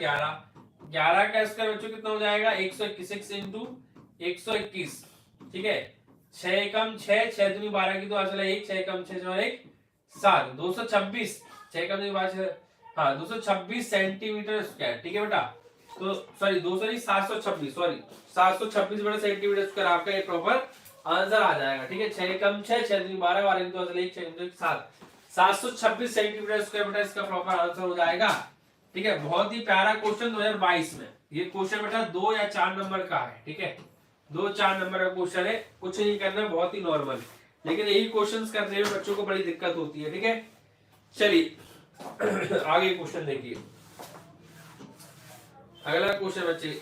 11 का स्क्वायर बच्चों कितना हो जाएगा 121 इंटू 121। ठीक है, 6 एकम 6, 6 दूनी 12 की तो असल 1, 6 एकम 6 और 1 7, 226, 6 एकम दूनी 12, हाँ 226 सेंटीमीटर स्क्वायर। ठीक है बेटा, तो सॉरी 726 बेटा सेंटीमीटर स्क्वायर आपका ये प्रॉपर आंसर आ जाएगा। ठीक है, 6 एकम 6, 6 दूनी 12, 12 की तो असल 1, 6 एकम 7, 726 सेंटीमीटर स्क्वायर बेटा इसका प्रॉपर आंसर हो जाएगा। ठीक है, बहुत ही प्यारा क्वेश्चन 2022 में। ये क्वेश्चन बेटा 2 या 4 नंबर का है। ठीक है, 2-4 नंबर का क्वेश्चन है, कुछ नहीं करना, बहुत ही नॉर्मल, लेकिन यही क्वेश्चंस करने में बच्चों को बड़ी दिक्कत होती है। ठीक है, चलिए आगे क्वेश्चन देखिए। अगला क्वेश्चन बच्चे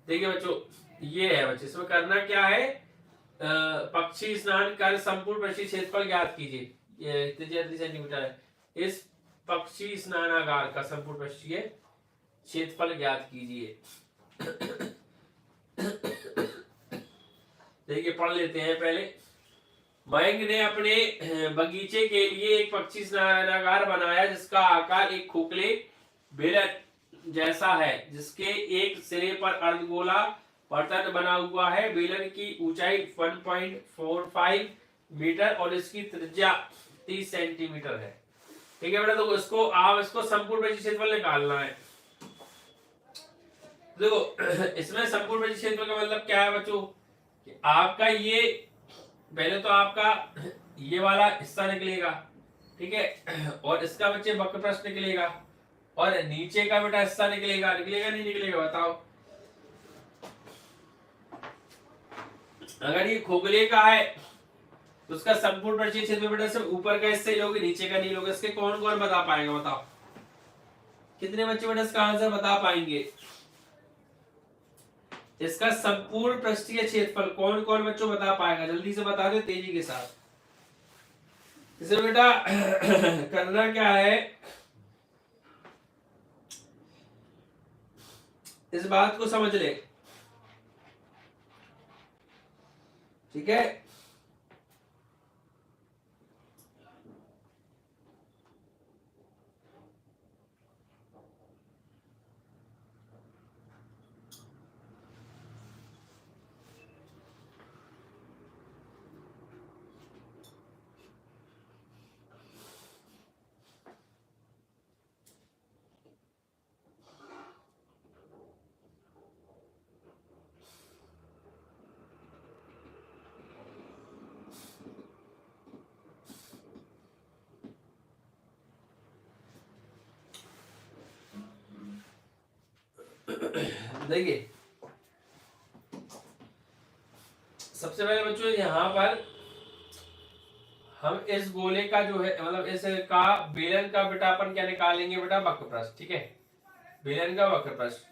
देखिए बच्चों, ये है बच्चे, इसमें करना क्या है, पक्षी स्नान कर संपूर्ण पक्षी क्षेत्रफल ज्ञात कीजिए। ये 33 सेंटीमीटर है। इस पक्षी स्नानागार का संपूर्ण पक्षी क्षेत्रफल ज्ञात कीजिए। देखिए पढ़ लेते हैं पहले। मयंक ने अपने बगीचे के लिए एक पक्षी स्नानागार बनाया जिसका आकार एक खोखले बेलन जैसा है, जिसके एक सिरे पर अर्धगोला बर्तन बना हुआ है। बेलन की ऊंचाई 1.45 मीटर और इसकी त्रिज्या 30 सेंटीमीटर है। ठीक है बेटा, तो इसको संपूर्ण पक्षी क्षेत्रफल निकालना है। देखो इसमें संपूर्ण पक्षी क्षेत्रफल का मतलब क्या है बच्चों, कि आपका ये पहले तो आपका ये वाला हिस्सा निकलेगा। ठीक है, और इसका बच्चे वक्र प्रश्न निकलेगा, और नीचे का बेटा हिस्सा निकलेगा नहीं निकलेगा बताओ। अगर ये खोखले का है तो उसका संपूर्ण पक्षी क्षेत्र बेटा सिर्फ ऊपर का हिस्सा ही लोगे, नीचे का नहीं लोगे। इसके कौन कौन बता पाएगा बताओ, कितने बच्चे बेटा इसका आंसर बता पाएंगे? इसका संपूर्ण पृष्ठीय क्षेत्रफल कौन कौन बच्चों बता पाएगा, जल्दी से बता दो तेजी के साथ। इसमें बेटा करना क्या है, इस बात को समझ ले। ठीक है, देखिए सबसे पहले बच्चों यहाँ पर हम इस गोले का जो है मतलब इस का बेलन का बेटा अपन क्या निकालेंगे बेटा, वक्र प्रस्थ। ठीक है, बेलन का वक्र प्रस्थ,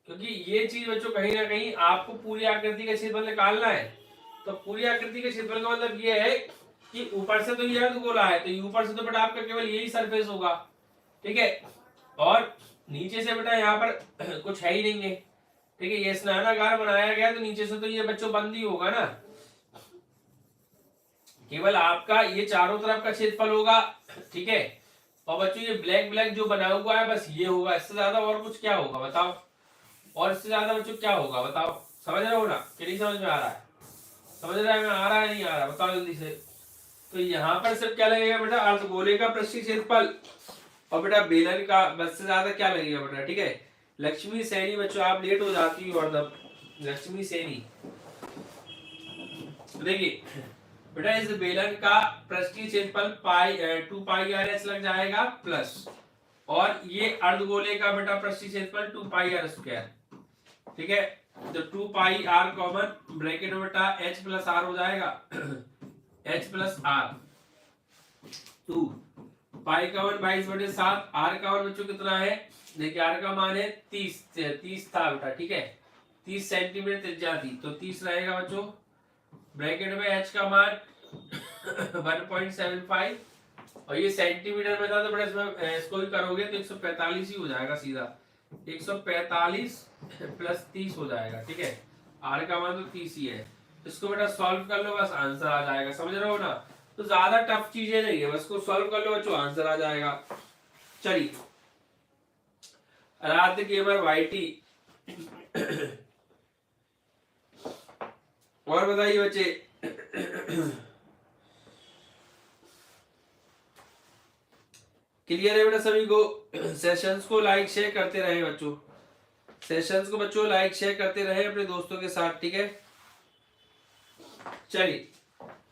क्योंकि ये चीज बच्चों कहीं ना कहीं आपको पूरी आकृति का क्षेत्रफल निकालना है। तो पूरी आकृति के क्षेत्रफल का मतलब ये है कि ऊपर से तो ये अर्धगोला है, तो ऊपर से तो बेटा आपका केवल यही सरफेस होगा। ठीक है, और नीचे से बेटा यहाँ पर कुछ है ही नहीं है। ठीक है, ये स्नानागार बनाया गया तो नीचे से तो ये बच्चों बंद ही होगा ना, केवल आपका ये चारों तरफ का क्षेत्रफल होगा। ठीक है, और बच्चों ये ब्लैक ब्लैक जो बना हुआ है बस ये होगा, इससे ज्यादा और कुछ क्या होगा बताओ, और इससे ज्यादा बच्चों क्या होगा बताओ, समझ रहे हो ना कि नहीं समझ में आ रहा है? समझ रहा है, आ रहा है नहीं आ रहा बताओ जल्दी से। तो यहाँ पर सिर्फ क्या लगेगा बेटा, अर्धगोले का पृष्ठीय क्षेत्रफल, और बेटा बेलन का बस से ज्यादा क्या लगेगा बेटा। ठीक है, लक्ष्मी सैनी बच्चों आप लेट हो जाती हो, और लक्ष्मी सैनी देखिए बेटा इस बेलन का पृष्ठीय क्षेत्रफल 2πr लग जाएगा प्लस, और ये अर्धगोले का बेटा पृष्ठीय क्षेत्रफल 2πr²। ठीक है, तो 2πr कॉमन ब्रैकेट में बेटा h प्लस आर हो जाएगा h प्लस आर, 2 पाई का मान 22/7, आर का मान बच्चों कितना है, देखिए आर का मान है 30 था बेटा। ठीक है, 30 सेंटीमीटर त्रिज्या थी, तो 30 रहेगा बच्चों, ब्रैकेट में h का मान 1.75, और ये सेंटीमीटर में था तो बेटा इसमें इसको भी करोगे तो 145 ही हो जाएगा सीधा, 145 प्लस 30 हो जाएगा। ठीक है, आर का मान तो 30 ही है, इसको बेटा सॉल्व कर लो बस आंसर आ जाएगा। समझ रहे हो ना, तो ज्यादा टफ चीजें नहीं है, बस को सॉल्व कर लो बच्चों आंसर आ जाएगा। चलिए आराध्य गेमर वाईटी और बताइए बच्चे क्लियर है बेटा सभी को? सेशंस को लाइक शेयर करते रहे बच्चों, सेशंस को बच्चों लाइक शेयर करते रहे अपने दोस्तों के साथ। ठीक है, चलिए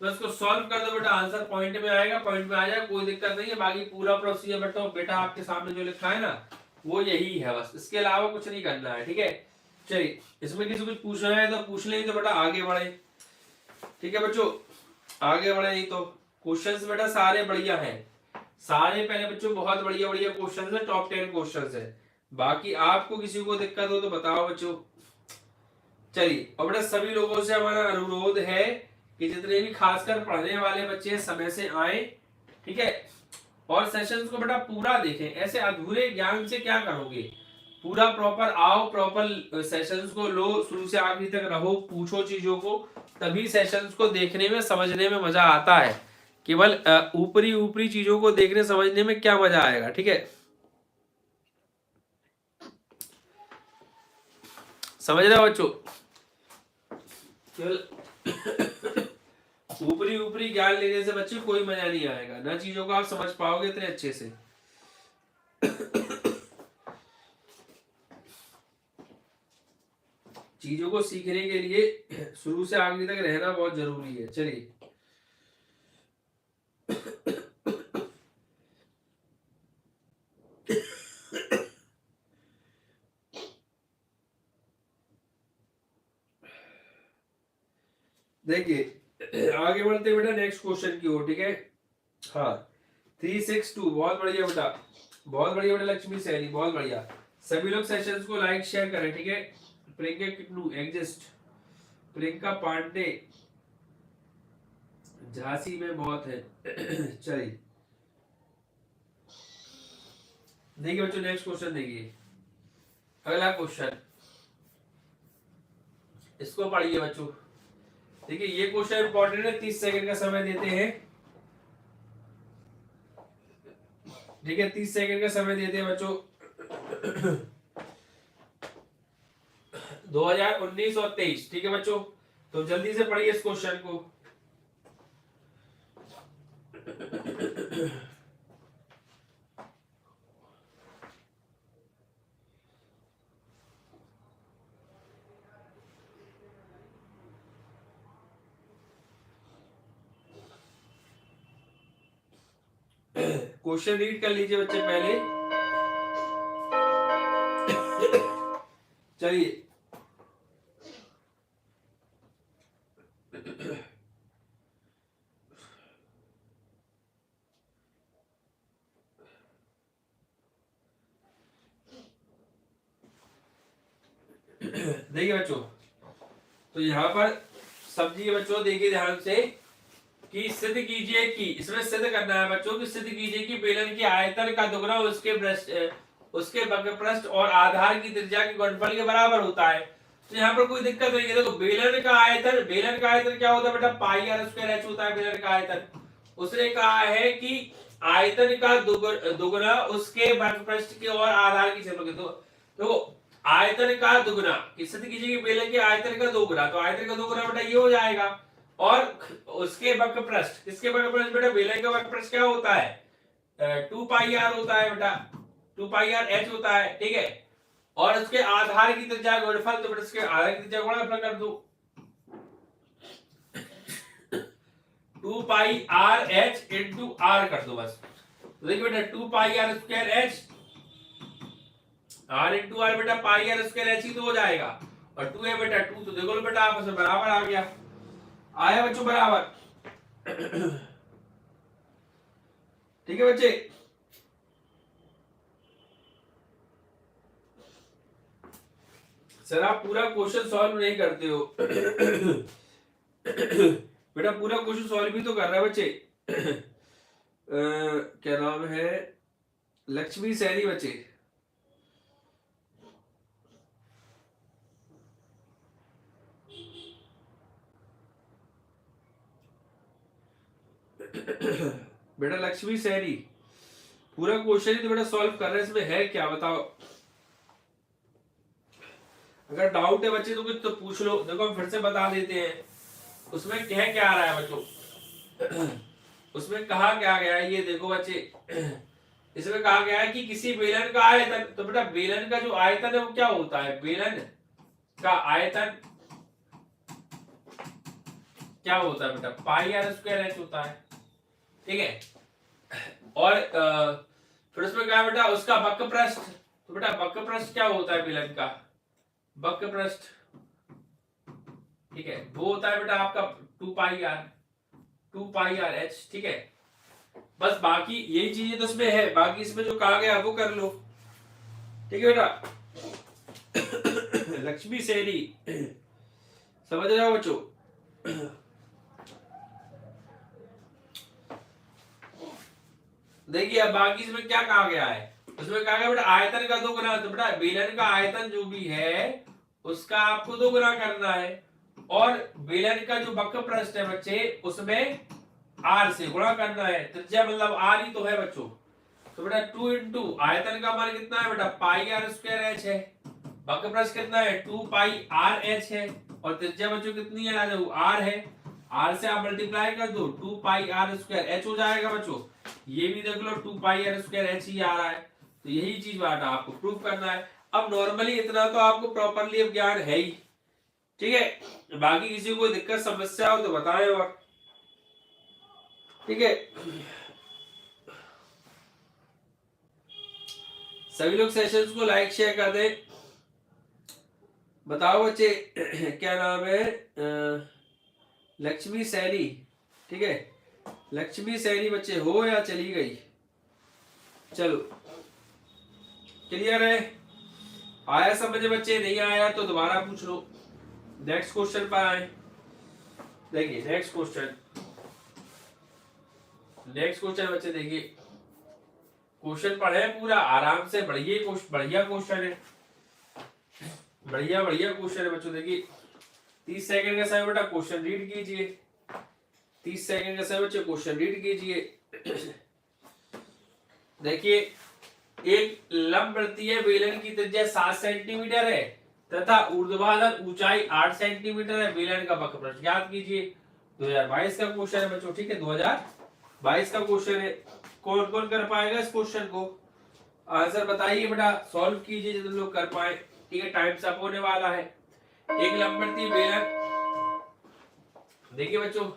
तो इसको सॉल्व कर दो बेटा, आंसर पॉइंट में आएगा, पॉइंट में आ जाएगा, कोई दिक्कत नहीं है। बाकी पूरा प्रोसीजर बेटा आपके सामने जो लिखा है ना वो यही है, बस इसके अलावा कुछ नहीं करना है, ठीक है। चलिए इसमें किसी कुछ पूछना है तो पूछ लें, तो बेटा आगे बढ़े, ठीक है बच्चों, आगे बढ़े। नहीं तो क्वेश्चंस बेटा सारे बढ़िया हैं, सारे पहले बच्चों बहुत बढ़िया बढ़िया क्वेश्चंस है, टॉप 10 क्वेश्चंस है। बाकी आपको किसी को दिक्कत हो तो बताओ बच्चों। चलिए और बेटा सभी लोगों से हमारा अनुरोध है कि जितने भी खासकर पढ़ने वाले बच्चे समय से आए, ठीक है, और सेशंस को बेटा पूरा देखें। ऐसे अधूरे ज्ञान से क्या करोगे, पूरा प्रॉपर आओ, प्रॉपर सेशंस को लो, शुरू से आखिरी तक रहो, पूछो चीजों को, तभी सेशंस को देखने में समझने में मजा आता है। केवल ऊपरी ऊपरी चीजों को देखने समझने में क्या मजा आएगा, ठीक है, समझ रहे हो बच्चों। केवल ऊपरी ऊपरी ज्ञान लेने से बच्चे कोई मजा नहीं आएगा, ना चीजों को आप समझ पाओगे इतने अच्छे से। चीजों को सीखने के लिए शुरू से आखिरी तक रहना बहुत जरूरी है। चलिए देखिए आगे बढ़ते बेटा नेक्स्ट क्वेश्चन की ओर, ठीक है। हाँ 362 बहुत बढ़िया बेटा, बहुत बढ़िया बेटा लक्ष्मी सैनी, बहुत बढ़िया। सभी लोग सेशंस को लाइक शेयर करें, ठीक है। प्रियंका किटनू एग्जिस्ट, प्रियंका पांडे झांसी में बहुत है। चलिए देखिए बच्चों नेक्स्ट क्वेश्चन देखिए, अगला क्वेश्चन, इसको पढ़िए बच्चों। देखिए ये क्वेश्चन इंपॉर्टेंट है, 30 सेकंड का समय देते हैं, ठीक है, 30 सेकंड का समय देते हैं बच्चों। 2019 और 23, ठीक है बच्चों, तो जल्दी से पढ़िए इस क्वेश्चन को। क्वेश्चन रीड कर लीजिए बच्चे पहले। चलिए देखिए बच्चों, तो यहाँ पर सब्जी के बच्चों देखिए ध्यान से कि सिद्ध कीजिए कि, इसमें सिद्ध करना है बच्चों कि सिद्ध कीजिए कि बेलन के आयतन का दुगना उसके बक्रपृष्ठ और आधार की त्रिज्या के गुणनफल के बराबर होता है। तो यहाँ पर कोई दिक्कत नहीं है। देखो बेलन का आयतन क्या होता है बेटा, पाई आर स्क्वायर एच होता है बेलन का आयतन। उसने कहा है कि आयतन का दुगना उसके बक्रपृष्ठ के और आधार की क्षेत्रफल के। तो आयतन का दुगना, सिद्ध कीजिए कि बेलन के आयतन का दोगुना, तो आयतन का दोगुना बेटा ये हो जाएगा, और उसके बक्रपृष्ठ, किसके बक्रपृष्ठ बेटा, बेलन का बक्रपृष्ठ क्या होता है 2 पाई आर होता है बेटा, 2 पाई आर एच होता है, ठीक है। और उसके आधार की त्रिज्या का गुणनफल, तो बेटा इसके आधार की त्रिज्या का गुणनफल कर दो, 2 pi r h into r कर दो बस। तो देखिए बेटा 2 pi are square h, r into r बेटा पाई आर स्क्वायर एच ही तो हो जाएगा, और 2 है बेटा 2, तो देखो बेटा आपस में बराबर आ गया, आया बच्चों बराबर। ठीक है बच्चे, सर आप पूरा क्वेश्चन सॉल्व नहीं करते हो। बेटा पूरा क्वेश्चन सॉल्व भी तो कर रहा है बच्चे। क्या नाम है, लक्ष्मी सैनी बच्चे। बेटा लक्ष्मी सैनी पूरा क्वेश्चन ही तो बेटा सॉल्व कर रहे हैं, इसमें है क्या बताओ। अगर डाउट है बच्चे तो कुछ तो पूछ लो, देखो हम फिर से बता देते हैं। उसमें कह क्या आ रहा है बच्चों, उसमें कहा क्या गया है, ये देखो बच्चे, इसमें कहा गया है कि किसी बेलन का आयतन, तो बेटा बेलन का जो आयतन है वो क्या होता है, बेलन का आयतन क्या होता है बेटा, पाई आर स्क्वायर एच होता है, ठीक है। और फिर उसमें क्या है बेटा, उसका वक्र पृष्ठ, तो बेटा वक्र पृष्ठ क्या होता है बेलन का, वक्र पृष्ठ, ठीक है, वो होता है बेटा आपका 2 पाई आर एच, ठीक है। बस बाकी यही चीजें तो इसमें है, बाकी इसमें जो कहा गया वो कर लो, ठीक है बेटा। लक्ष्मी सेरी, समझ रहे हो बच्चों। देखिए अब बाकी इसमें क्या कहा गया है, उसमें कहा गया बेटा आयतन का 2 गुना, तो बेटा बेलन का आयतन जो भी है उसका आपको 2 गुना करना है, और बेलन का जो वक्र पृष्ठ है बच्चे उसमें आर से गुणा करना है, त्रिज्या मतलब आर ही तो है बच्चों। तो बेटा 2 इंटू आयतन का मान कितना है बेटा, पाई आर स्क्वायर एच है, वक्र पृष्ठ कितना है 2 पाई आर एच है, और त्रिज्या बच्चों कितनी है राजा, आर है, आर से आप मल्टीप्लाई कर दो 2 पाई आर स्क्वायर एच हो जाएगा बच्चों। ये भी देख लो 2 पाई आर स्क्वायर एच ही आ रहा है, तो यही चीज बात आपको प्रूफ करना है। अब नॉर्मली इतना तो आपको प्रॉपरली अब ज्ञान है ही, ठीक है। बाकी किसी को दिक्कत समस्या हो तो बताएं, और ठीक है सभी लोग सेशंस को लाइक शेयर कर दें। बताओ बच्चे क्या नाम है, लक्ष्मी सैनी, ठीक है, लक्ष्मी सैनी बच्चे हो या चली गई, चलो क्लियर है, आया समझ बच्चे, नहीं आया तो दोबारा पूछ लो। नेक्स्ट क्वेश्चन पर आए, देखिए नेक्स्ट क्वेश्चन बच्चे, देखिए क्वेश्चन पढ़े पूरा आराम से, बढ़िया क्वेश्चन है, बढ़िया क्वेश्चन है बच्चों। देखिए 30 सेकंड का समय बेटा क्वेश्चन रीड कीजिए, 30 सेकंड का समय बच्चे क्वेश्चन रीड कीजिए। देखिए एक लंबवृत्तीय बेलन की त्रिज्या 7 सेंटीमीटर है तथा ऊर्ध्वाधर ऊंचाई 8 सेंटीमीटर है, बेलन का वक्र पृष्ठ ज्ञात कीजिए। 2022 का क्वेश्चन है बच्चों, ठीक है, 2022 का क्वेश्चन है। कौन कौन कर पाएगा इस क्वेश्चन को, आंसर बताइए बेटा, सॉल्व कीजिए जितने लोग कर पाए, ठीक है, टाइम अप होने वाला है। एक लंबवृत्तीय बेलन, देखिए बच्चों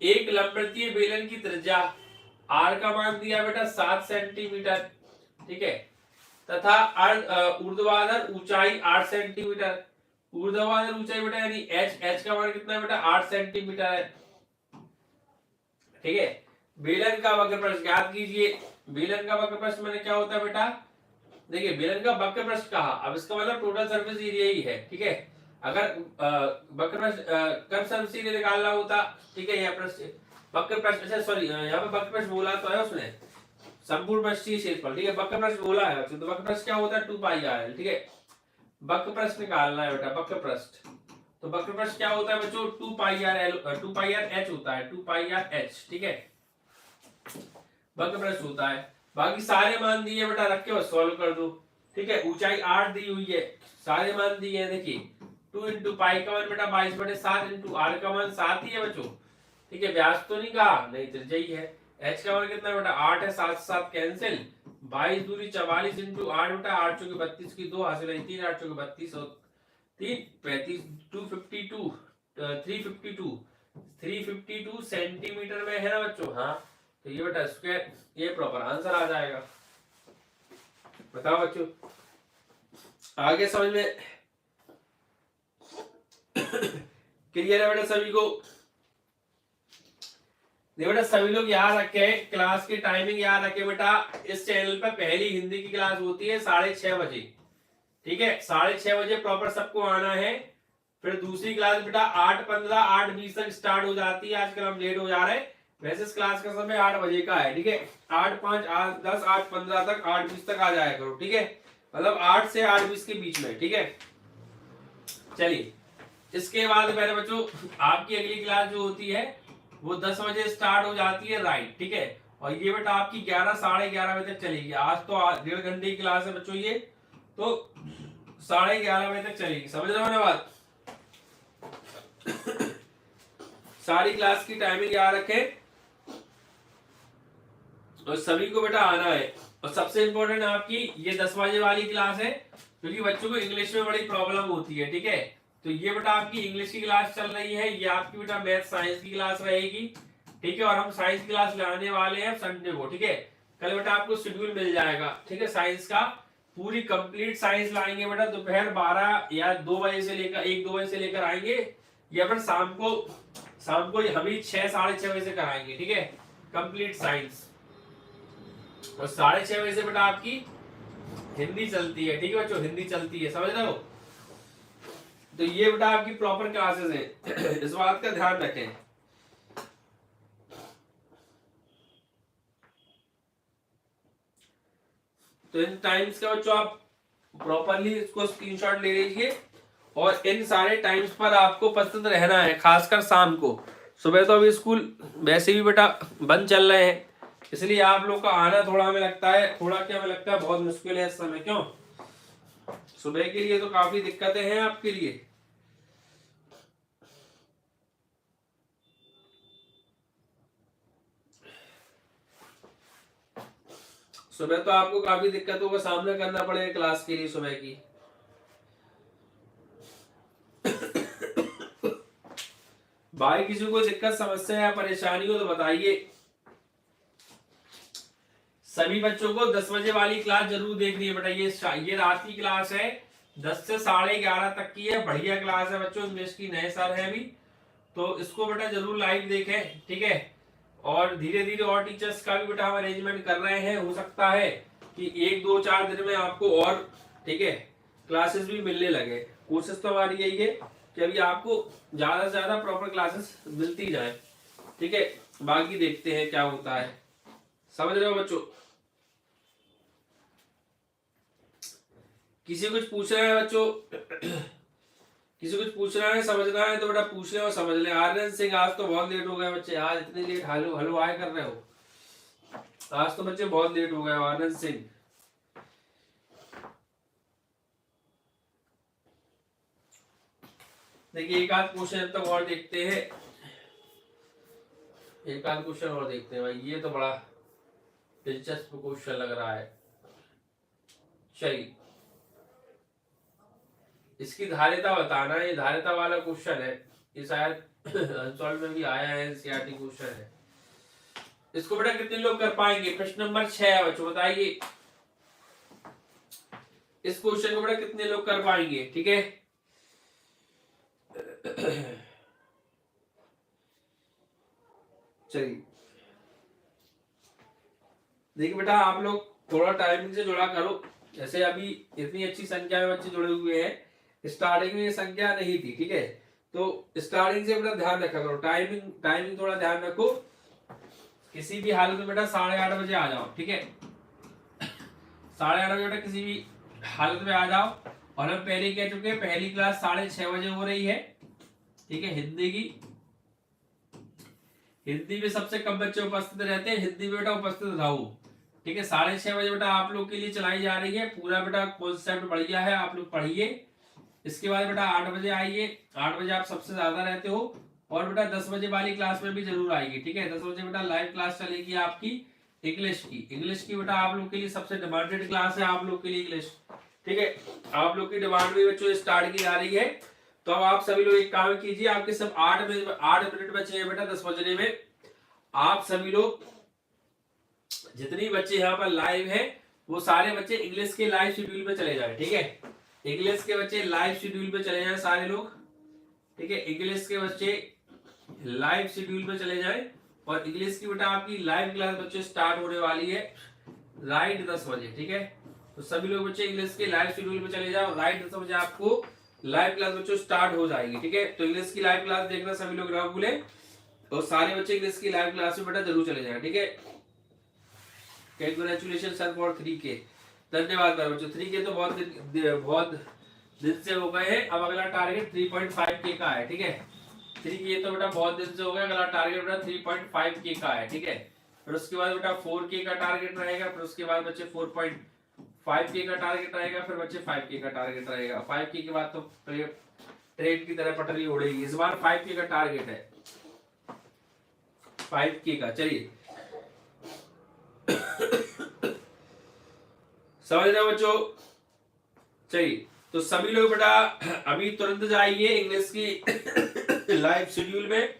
एक लंबवृत्तीय बेलन की त्रिज्या आर का मान दिया बेटा 7 सेंटीमीटर, ठीक है, तथा ऊर्ध्वाधर ऊंचाई 8 सेंटीमीटर, ऊर्ध्वाधर ऊंचाई बेटा यानी एच का मान कितना है बेटा 8 सेंटीमीटर है, ठीक है। बेलन का वक्र पृष्ठ ज्ञात कीजिए। बेलन का वक्र पृष्ठ मैंने क्या होता है बेटा, देखिए बेलन का वक्र पृष्ठ कहा, अब इसका मतलब टोटल सरफेस एरिया ही है, ठीक है। अगर वक्र पृष्ठ कर्व सरफेस एरिया निकालना होता, ठीक है, यह पृष्ठ वक्र पृष्ठ, अच्छा सॉरी यहाँ पे वक्र पृष्ठ बोला तो है उसने, संपूर्ण पृष्ठीय क्षेत्रफल, ठीक है, वक्र पृष्ठ बोला है, तो वक्र पृष्ठ क्या होता है 2 पाई आर एल, ठीक है। वक्र पृष्ठ निकालना है बेटा, वक्र पृष्ठ, तो वक्र पृष्ठ क्या होता है बच्चों 2 pi r L, 2 pi r H होता है, 2 पाई आर एच, ठीक है, वक्र पृष्ठ होता है। बाकी सारे मान दिए बेटा, रख के बस सॉल्व कर दो, ठीक है। ऊंचाई 8 दी हुई है, सारे मान दिए हैं, देखिए 2 इंटू पाई का मान बेटा 22/7 इंटू आर का मान 7 ही है बच्चों, ठीक है। व्यास तो नहीं कहा, नहीं त्रिज्या ही है। एच का मान कितना बेटा 8 है, 7 से 7 कैंसिल, 22 दूरी 44 इंटू 8 बेटा 8 चौके 32 की 2 हासिल है 3, 8 चौके 32 और 3 35, 252 352 सेंटीमीटर में है ना बच्चों, हाँ, तो ये बेटा स्क्वायर, ये प्रॉपर आंसर आ जाएगा। बताओ बच्चों आगे समझ में क्लियर है बेटा सभी को। बेटा सभी लोग याद रखे, क्लास की टाइमिंग याद रखे बेटा, इस चैनल पर पहली हिंदी की क्लास होती है 6:30 बजे, ठीक है, 6:30 बजे प्रॉपर सबको आना है। फिर दूसरी क्लास बेटा 8:15 8:20 तक स्टार्ट हो जाती है, आजकल हम लेट हो जा रहे हैं, वैसे इस क्लास का समय 8 बजे का है, ठीक है। 8:05 8:10 8:15 तक 8:20 तक आ जाया करो, ठीक है, मतलब 8 से 8:20 के बीच में, ठीक है। चलिए इसके बाद मेरे बच्चों आपकी अगली क्लास जो होती है वो 10 बजे स्टार्ट हो जाती है, राइट, ठीक है, और ये बेटा आपकी 11 11:30 बजे तक चलेगी। आज तो 1.5 घंटे की क्लास है बच्चों ये, तो 11:30 बजे तक चलेगी, समझ रहे हो ना बात। सारी क्लास की टाइमिंग याद रखें और सभी को बेटा आना है। और सबसे इंपॉर्टेंट आपकी ये 10 बजे वाली क्लास है, क्योंकि बच्चों को इंग्लिश में बड़ी प्रॉब्लम होती है, ठीक है, तो ये बेटा आपकी इंग्लिश की क्लास चल रही है, ये आपकी बेटा मैथ साइंस की क्लास रहेगी, ठीक है। और हम साइंस की क्लास लाने वाले हैं संडे को, ठीक है। कल बेटा आपको शेड्यूल मिल जाएगा, ठीक है, साइंस का पूरी कंप्लीट साइंस लाएंगे बेटा। दोपहर 12 या 2 बजे से लेकर 1-2 बजे से लेकर आएंगे, या फिर शाम को हम ही 6-6:30 बजे से कराएंगे, ठीक है, कंप्लीट साइंस। और 6:30 बजे से बेटा आपकी हिंदी चलती है, ठीक है बच्चों, हिंदी चलती है, समझ रहे हो। तो ये बेटा आपकी प्रॉपर क्लासेस है इस बात का ध्यान रखें। तो इन टाइम्स का बच्चों आप प्रॉपरली इसको स्क्रीनशॉट ले लीजिए, और इन सारे टाइम्स पर आपको उपस्थित रहना है, खासकर शाम को। सुबह तो अभी स्कूल वैसे भी बेटा बंद चल रहे हैं, इसलिए आप लोग का आना थोड़ा हमें लगता है, बहुत मुश्किल है इस समय। क्यों? सुबह के लिए तो काफी दिक्कतें हैं आपके लिए। सुबह तो आपको काफी दिक्कतों का सामना करना पड़ेगा क्लास के लिए सुबह की। भाई किसी को दिक्कत, समस्या या परेशानी हो तो बताइए। सभी बच्चों को 10 बजे वाली क्लास जरूर देखनी है बेटा। ये रात की क्लास है, 10 से 11:30 तक की है। बढ़िया क्लास है बच्चों, इंग्लिश की, नए सर है अभी, तो इसको बेटा जरूर लाइव देखें, ठीक है। और धीरे धीरे और टीचर्स का भी बेटा हम अरेंजमेंट कर रहे हैं, हो सकता है कि 1-2-4 दिन में आपको और, ठीक है, क्लासेस भी मिलने लगे। कोशिश तो हमारी यही है कि अभी आपको ज्यादा से ज्यादा प्रॉपर क्लासेस मिलती जाए, ठीक है। बाकी देखते हैं क्या होता है, समझ रहे हो बच्चों। किसी कुछ पूछ रहा है बच्चों किसी कुछ पूछना है, समझना है तो बेटा पूछ ले और समझ ले। आर्यन सिंह, आज तो बहुत लेट हो गए बच्चे, आज इतनी लेट हलो आए कर रहे हो, आज तो बच्चे बहुत लेट हो गए। आनंद सिंह, देखिए एक आध क्वेश्चन तक और देखते हैं, एक आध क्वेश्चन और देखते हैं भाई। ये तो बड़ा दिलचस्प क्वेश्चन लग रहा है। चलिए, इसकी धारिता बताना, ये धारिता वाला क्वेश्चन है, ये शायद अनसॉल्व में भी आया है, एनसीईआरटी क्वेश्चन है। इसको बेटा कितने लोग कर पाएंगे? प्रश्न नंबर 6 है बच्चों, बताइए इस क्वेश्चन को बेटा कितने लोग कर पाएंगे, ठीक है। चलिए देखिए बेटा, आप लोग थोड़ा टाइमिंग से जुड़ा करो। जैसे अभी इतनी अच्छी संख्या में बच्चे जुड़े हुए हैं, स्टार्टिंग में ये संख्या नहीं थी, ठीक है। तो स्टार्टिंग से बेटा ध्यान रखा करो, टाइमिंग थोड़ा ध्यान रखो। किसी भी हालत में बेटा 8:30 बजे आ जाओ, ठीक है। 8:30 बजे बेटा किसी भी हालत में आ जाओ। और हम पहले कह चुके हैं, पहली क्लास 6:30 बजे हो रही है, ठीक है, हिंदी की। हिंदी में सबसे कम बच्चे उपस्थित रहते हैं, हिंदी में बेटा उपस्थित रहो, ठीक है। 6:30 बजे बेटा आप लोग के लिए चलाई जा रही है, पूरा बेटा कॉन्सेप्ट बढ़िया है, आप लोग पढ़िए। इसके बाद बेटा 8 बजे आइए, 8 बजे आप सबसे ज्यादा रहते हो। और बेटा 10 बजे वाली क्लास में भी जरूर आएगी, ठीक है। 10 बजे बेटा लाइव क्लास चलेगी आपकी इंग्लिश की बेटा आप लोग के लिए सबसे डिमांडेड क्लास है, आप लोग के लिए इंग्लिश, ठीक है। आप लोग की डिमांड में बच्चों स्टार्ट की जा रही है। तो अब आप सभी लोग एक काम कीजिए, आपके सब 8 मिनट बचे हैं बेटा 10 बजने में। आप सभी लोग जितने बच्चे यहाँ पर लाइव हैं, वो सारे बच्चे इंग्लिश के लाइव शेड्यूल पे चले जाए, ठीक है। इंग्लिश के बच्चे लाइव शेड्यूल पे चले जाए सारे लोग, ठीक है। इंग्लिश के बच्चे लाइव शेड्यूल पे चले जाए। और इंग्लिश की बेटा आपकी लाइव क्लास बच्चे स्टार्ट होने वाली है राइट 10 बजे, ठीक है। तो सभी लोग बच्चे इंग्लिश के लाइव शेड्यूल पे चले जाओ, राइट 10 बजे आपको लाइव क्लास बच्चों स्टार्ट हो जाएगी, ठीक है। तो इंग्लिश की लाइव क्लास देखना सभी लोग ना भूलें, और सारे बच्चे इंग्लिश की लाइव क्लास में बेटा जरूर चले जाए, ठीक है। कंग्रेचुलेशन सर फॉर 3K, धन्यवाद बच्चों। 3K तो बहुत दिन से हो गए हैं। अब अगला टारगेट 3.5K का है, ठीक है। 3K तो बेटा बहुत दिन से हो गया, अगला टारगेट बेटा 3.5K का है, ठीक है। फिर उसके बाद बेटा 4K का टारगेट रहेगा, फिर उसके बाद बच्चे 4.5K का टारगेट रहेगा, फिर बच्चे 5K का टारगेट रहेगा। 5K के बाद तो ट्रेन की तरह पटरी उड़ेगी। इस बार 5K का टारगेट है, 5K का। चलिए समझ रहे हो बच्चों? चलिए तो सभी लोग बेटा अभी तुरंत जाइए इंग्लिश की लाइव शेड्यूल में,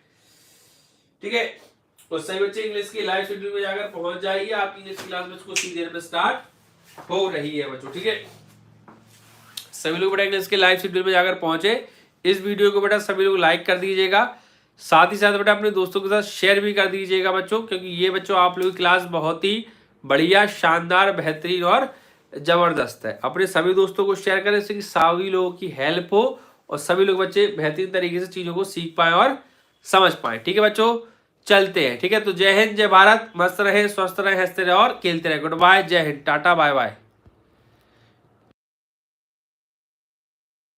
ठीक है। और सभी बच्चे इंग्लिश की लाइव शेड्यूल में जाकर पहुंच जाइए, आपकी इंग्लिश क्लास में कुछ ही देर में स्टार्ट हो रही है बच्चों, ठीक है। सभी लोग बेटा इंग्लिश के लाइव शेड्यूल में जाकर पहुंचे। इस वीडियो को बेटा सभी लोग लाइक कर दीजिएगा, साथ ही साथ बेटा अपने दोस्तों के साथ शेयर भी कर दीजिएगा बच्चों, क्योंकि ये बच्चों आप लोगों की क्लास बहुत ही बढ़िया, शानदार, बेहतरीन और जबरदस्त है। अपने सभी दोस्तों को शेयर करें जिससे कि सभी लोगों की हेल्प हो और सभी लोग बच्चे बेहतरीन तरीके से चीजों को सीख पाए और समझ पाए, ठीक है बच्चों। चलते हैं, ठीक है। तो जय हिंद, जय भारत, मस्त रहे, स्वस्थ रहे, हंसते रहे और खेलते रहे। गुड बाय, जय हिंद, टाटा, बाय बाय।